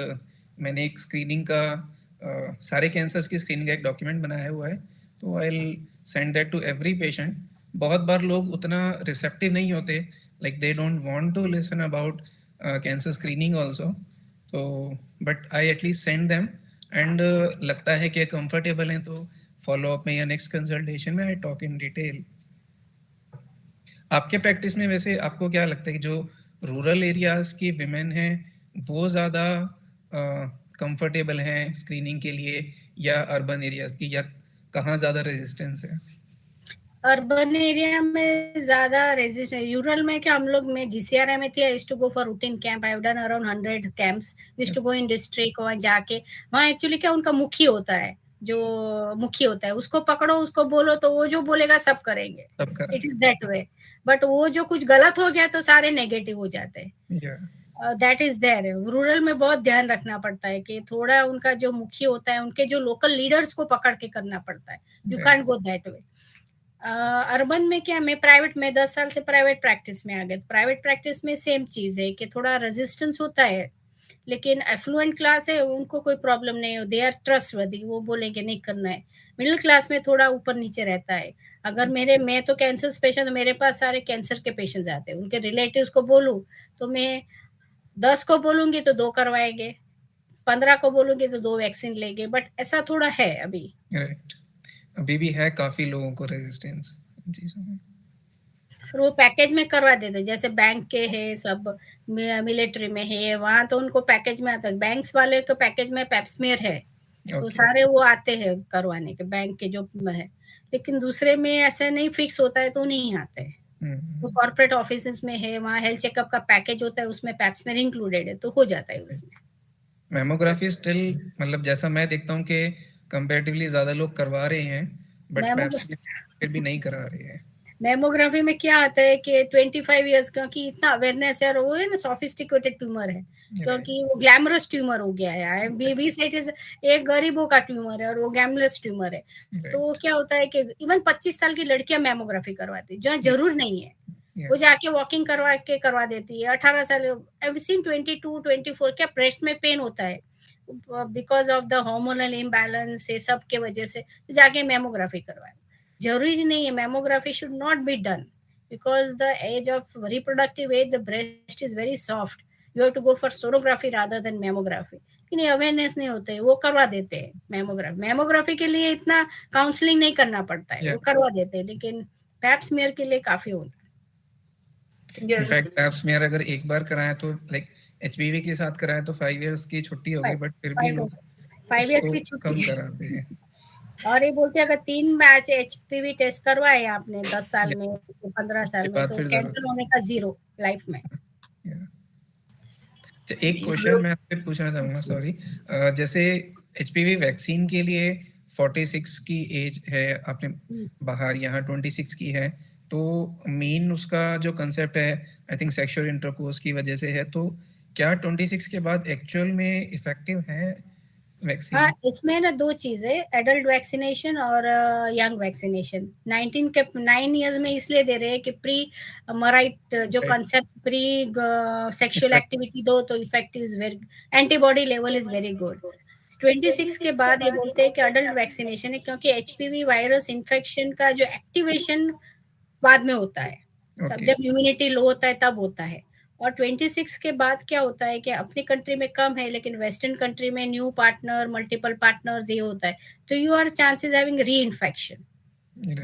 मैंने एक स्क्रीनिंग का सारे कैंसर्स की स्क्रीनिंग का एक डॉक्यूमेंट बनाया हुआ है, तो I will send that to every patient. बहुत बार लोग उतना रिसेप्टिव नहीं होते, like they don't want to listen about cancer screening also, so but I at least send them. And लगता है कि comfortable हैं तो follow up में या next consultation में I talk in detail. आपके प्रैक्टिस में वैसे आपको क्या लगता है कि जो रूरल एरियाज की विमेन हैं वो ज़्यादा कंफर्टेबल हैं स्क्रीनिंग के लिए, या अर्बन एरियाज की, या कहाँ ज़्यादा रेजिस्टेंस है? अर्बन एरिया में ज्यादा रेजिस्टेंस. रूरल में क्या, हम लोग, मैं GCRI में थी, I used to go for routine camp. I have done around 100 camps. Used to go in district, वहाँ जाके, वहाँ एक्चुअली क्या उनका मुखी होता है, जो मुखी होता है उसको पकड़ो, उसको बोलो, तो वो जो बोलेगा सब करेंगे. It is that way. But वो जो कुछ गलत हो गया तो सारे नेगेटिव हो जाते हैं. That is there. रूरल में बहुत ध्यान रखना पड़ता है कि थोड़ा उनका जो मुखी होता है, उनके जो लोकल लीडर्स को पकड़ के करना पड़ता है. You can't go that way. Urban में क्या, मैं 10 साल से प्राइवेट प्रैक्टिस में आ गए. प्राइवेट प्रैक्टिस में सेम चीज है कि थोड़ा रेजिस्टेंस होता है, लेकिन एफ्लुएंट क्लास है उनको कोई प्रॉब्लम नहीं है, दे आर ट्रस्टवर्दी, वो बोलेंगे नहीं करना है. मिडिल क्लास में थोड़ा ऊपर नीचे रहता है. अगर मैं तो कैंसर पेशेंट, मेरे पास सारे कैंसर के पेशेंट्स आते हैं, उनके रिलेटिव्स को बोलूं तो मैं 10 को बोलूंगी तो 2 करवाएंगे, 15 को बोलूंगी तो 2 वैक्सीन लेंगे. बट ऐसा थोड़ा है अभी. राइट. अभी भी है काफी लोगों को रेजिस्टेंस इन चीजों में. वो पैकेज में करवा देते, जैसे बैंक के है, सब मिलिट्री में है, वहां तो उनको पैकेज में आता है. बैंक्स वाले को पैकेज में पेप्समेयर है, तो सारे वो आते हैं करवाने के, बैंक के जो है. लेकिन दूसरे में ऐसे नहीं फिक्स होता है तो नहीं आते हैं. तो कॉर्पोरेट ऑफिस में है, वहाँ हेल्थ चेकअप का पैकेज होता है, उसमें पेप्समेयर इंक्लूडेड है, तो हो जाता है उसमें. मैमोग्राफी स्टिल, मतलब जैसा मैं देखता हूँ कि कंपैरेटिवली ज्यादा लोग करवा रहे हैं, बट फिर भी नहीं करा रहे हैं. मैमोग्राफी में क्या आता है कि 25 इयर्स, क्योंकि इतना अवेयरनेस है, और वो है ना सोफिस्टिकेटेड ट्यूमर है, क्योंकि वो ग्लैमरस ट्यूमर हो गया है. बेबी सेट इज एक गरीबों का ट्यूमर है और वो ग्लैमरस ट्यूमर है. तो क्या होता है कि इवन 25 साल की लड़कियां मैमोग्राफी करवाती, जो जरूर नहीं है. वो जाके वॉकिंग करवा देती है। 18 साल, आई सीन 22, 24, क्या ब्रेस्ट में पेन होता है because of the hormonal imbalance, ये सब के वजह से, तो जाके मैमोग्राफी करवाए। जरूरी नहीं है, mammography should not be done because the age of reproductive age the breast is very soft, you have to go for sonography rather than mammography. लेकिन अवेयरनेस नहीं होते, वो करवा देते हैं मैमोग्राफी के लिए इतना काउंसलिंग नहीं करना पड़ता है, वो करवा देते हैं, लेकिन पैप स्मीयर के लिए काफी होता है। इनफैक्ट पैप स्मीयर अगर एक बार कराएं तो लाइक एचपीवी के साथ कराएं तो 5 इयर्स की छुट्टी होगी, बट फिर भी लोग 5 इयर्स की छुट्टी कम कराते हैं। और ये बोलते हैं अगर 3 बैच एचपीवी टेस्ट करवाए आपने 10 साल में, 15 साल में, तो कैंसर होने का 0 लाइफ में। एक क्वेश्चन मैं आपसे पूछना चाहूंगा, सॉरी, जैसे एचपीवी वैक्सीन के लिए 46 की एज है, आपने बाहर यहाँ 26 की है, तो मेन उसका जो कंसेप्ट है आई थिंक सेक्सुअल इंटरकोर्स की वजह से है, तो क्या 26 के बाद एक्चुअल में इफेक्टिव है वैक्सीन? हाँ, इसमें ना 2 चीज है, एडल्ट वैक्सीनेशन और यंग वैक्सीनेशन। 9 इयर्स में इसलिए दे रहे हैं कि प्री मराइट जो कंसेप्ट, प्री सेक्सुअल एक्टिविटी दो तो effective is very, antibody level is very good. 26 के बाद ये बोलते हैं कि अडल्ट वैक्सीनेशन है, क्योंकि एचपीवी वायरस इन्फेक्शन का जो एक्टिवेशन बाद में होता है, तब जब इम्यूनिटी लो होता है तब होता है। और 26 के बाद क्या होता है कि अपनी कंट्री में कम है, लेकिन वेस्टर्न कंट्री में न्यू पार्टनर, मल्टीपल पार्टनर्स ये होता है, तो you are chances having reinfection.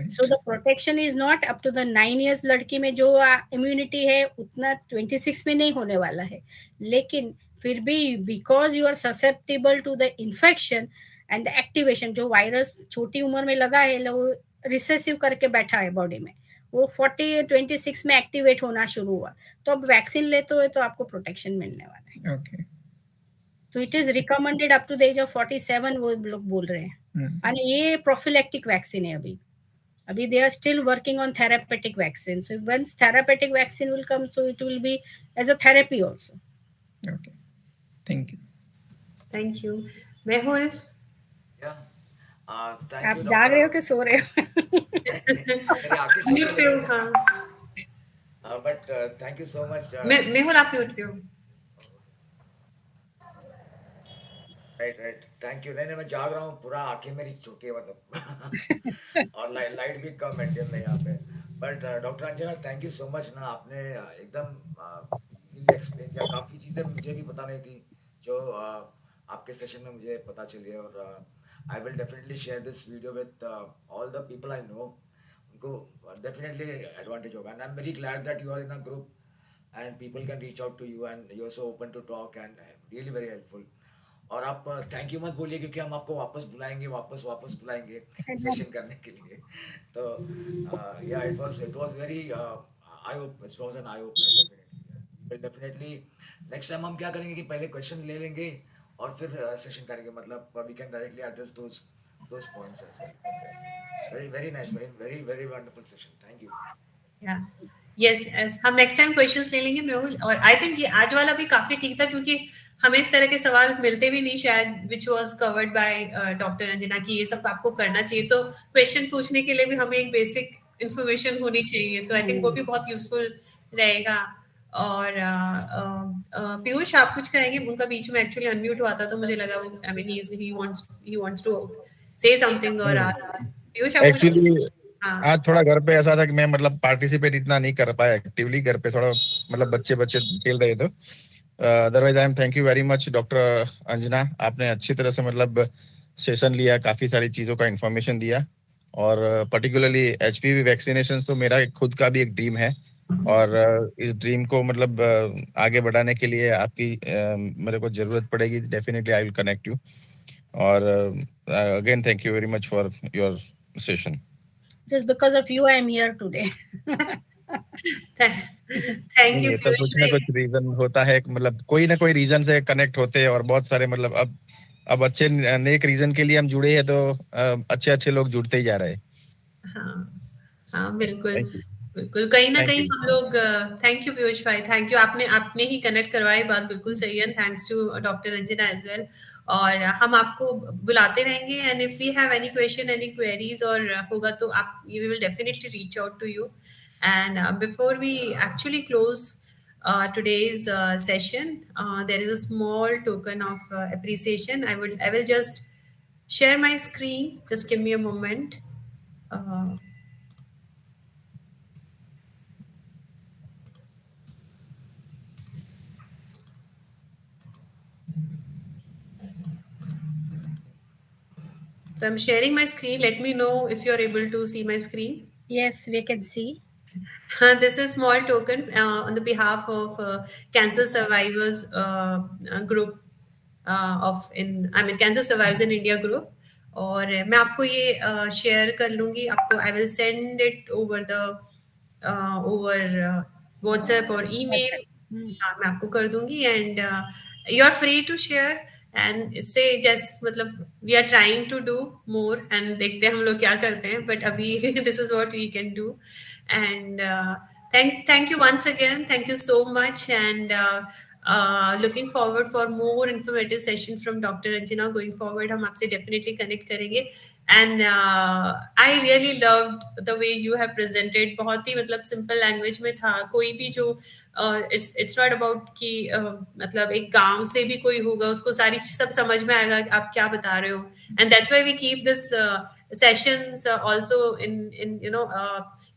So the protection is not up to the 9 years लड़की में जो इम्यूनिटी है उतना 26 में नहीं होने वाला है, लेकिन फिर भी because you are susceptible to the infection and the activation, जो वायरस छोटी उम्र में लगा है वो रिसेसिव करके बैठा है बॉडी में, वो 26 में एक्टिवेट होना शुरू हुआ, तो अब वैक्सीन लेते हुए तो आपको प्रोटेक्शन मिलने वाला है। ओके, तो it is recommended up to the age of 47, वो लोग बोल रहे हैं। और ये प्रोफिलैक्टिक वैक्सीन है, अभी they are still working on therapeutic vaccine. So once therapeutic vaccine will come, so it will be as a therapy also. Okay, thank you. Thank you. Mehul? Yeah. Thank आप you, जाग रहे हो कि सो रहे हो? म्यूट पे हो, हाँ। But thank you so much. Mehul आप म्यूट पे हो। Right. Thank you. नहीं मैं जाग रहा हूँ, पूरा आंखें मेरी छोटी है मतलब और लाइट भी कम है dim है यहाँ पे। But doctor Anjana, thank you so much ना, आपने एकदम इजीली एक्सप्लेन किया, काफ़ी चीज़ें मुझे भी पता नहीं थी जो आपके सेशन में मुझे पता चली है, और I will definitely share this video with all the people I know, उनको डेफिनेटली एडवांटेज होगा। And I am very glad that you are in a group and people can reach out to you and you are so open to talk and really very helpful. और आप थैंक यू मत बोलिए, क्योंकि हम आपको वापस बुलाएंगे, वापस बुलाएंगे सेशन करने के लिए। तो या it was very I hope it was an eye opener. Definitely next time हम क्या करेंगे कि पहले क्वेश्चंस ले लेंगे और फिर सेशन करेंगे, मतलब we can directly address those points as well. Very nice, very wonderful session, thank you. Yes, हम नेक्स्ट टाइम क्वेश्चंस ले लेंगे मेहुल। और आई थिंक ये आज वाला भी काफी ठीक था, क्योंकि हमें इस तरह के सवाल मिलते भी नहीं शायद, which was covered by doctor Anjana, की ये सब आपको करना चाहिए। तो क्वेश्चन पूछने के लिए भी हमें एक बेसिक इंफॉर्मेशन होनी चाहिए, तो आई थिंक वो भी बहुत यूजफुल रहेगा। और पीयूष आप कुछ कहेंगे? उनका बीच में एक्चुअली अनम्यूट हुआ था, तो मुझे लगा वो I mean he wants to say something और आस्क। पीयूष आप एक्चुअली आज थोड़ा घर पे ऐसा था कि मैं मतलब पार्टिसिपेट इतना नहीं कर पाया एक्टिवली, घर पे थोड़ा मतलब बच्चे खेल रहे थे। Otherwise I am thank you very much doctor Anjana, आपने अच्छी तरह से मतलब सेशन लिया, काफी सारी चीजों का इंफॉर्मेशन दिया, और पर्टिकुलरली एचपीवी वैक्सीनेशन तो मेरा खुद का भी एक ड्रीम है, और इस ड्रीम को मतलब आगे बढ़ाने के लिए आपकी मेरे को जरूरत पड़ेगी। Definitely I will connect you, और again thank you very much for your session. Just because of you I am here today. Thank you. तो कुछ ना कुछ रीजन होता है, मतलब कोई ना कोई रीजन से कनेक्ट होते हैं, और बहुत सारे मतलब अब अच्छे नेक रीजन के लिए हम जुड़े हैं, तो अच्छे लोग जुड़ते ही जा रहे हैं। हाँ बिल्कुल। बिल्कुल, कहीं ना Thank कहीं you. हम लोग थैंक यू पीयूष भाई, थैंक यू, आपने ही कनेक्ट करवाई, बात बिल्कुल सही है, thanks to doctor Ranjana as well. और हम आपको बुलाते रहेंगे, and if we have any question, any queries और होगा तो आप, we will definitely reach out to you. And before we actually close today's session, there is a small token of appreciation. I will just share my screen, just give me a moment. So I'm sharing my screen. Let me know if you're able to see my screen. Yes, we can see. This is small token on the behalf of cancer survivors group Cancer Survivors in India group. और मैं आपको ये शेयर कर लूंगी, आपको I will send it over the over WhatsApp और ईमेल। हाँ, मैं आपको कर दूंगी, and you are free to share. And इससे जस्ट मतलब we are trying to do more, and देखते हैं हम लोग क्या करते हैं, बट अभी this is what we can do. And thank you once again, thank you so much, and looking forward for more informative session from Dr. Ranjana going forward. हम आपसे definitely connect करेंगे, and I really loved the way you have presented. बहुत ही मतलब simple language में था, कोई भी जो it's not about कि मतलब एक गांव से भी कोई होगा उसको सारी सब समझ में आएगा आप क्या बता रहे हो, and that's why we keep this sessions also in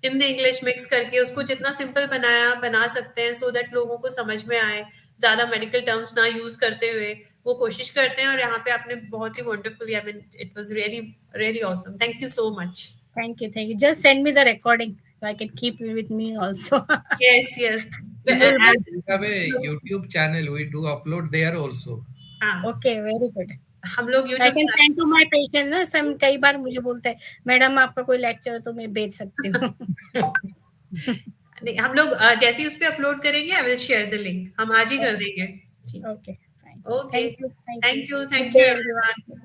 Hindi English mix करके उसको जितना सिंपल बना सकते हैं, so that लोगों को समझ में आए, ज्यादा मेडिकल टर्म्स ना यूज करते हुए वो कोशिश करते हैं। और यहाँ पे आपने बहुत ही wonderfully, I mean it was really really awesome, thank you so much. Thank you, just send me the recording so I can keep it with me also. yes We have a YouTube channel, we do upload there also. Okay, very good. हम लोग I can send to my patient ना, सब कई बार मुझे बोलते हैं मैडम आपका कोई लेक्चर तो मैं भेज सकती हूँ। नहीं, हम लोग जैसे ही उस पे अपलोड करेंगे I will share the link, हम आज ही कर देंगे। Okay, fine. Okay, Thank you. Thank you Good day, everyone.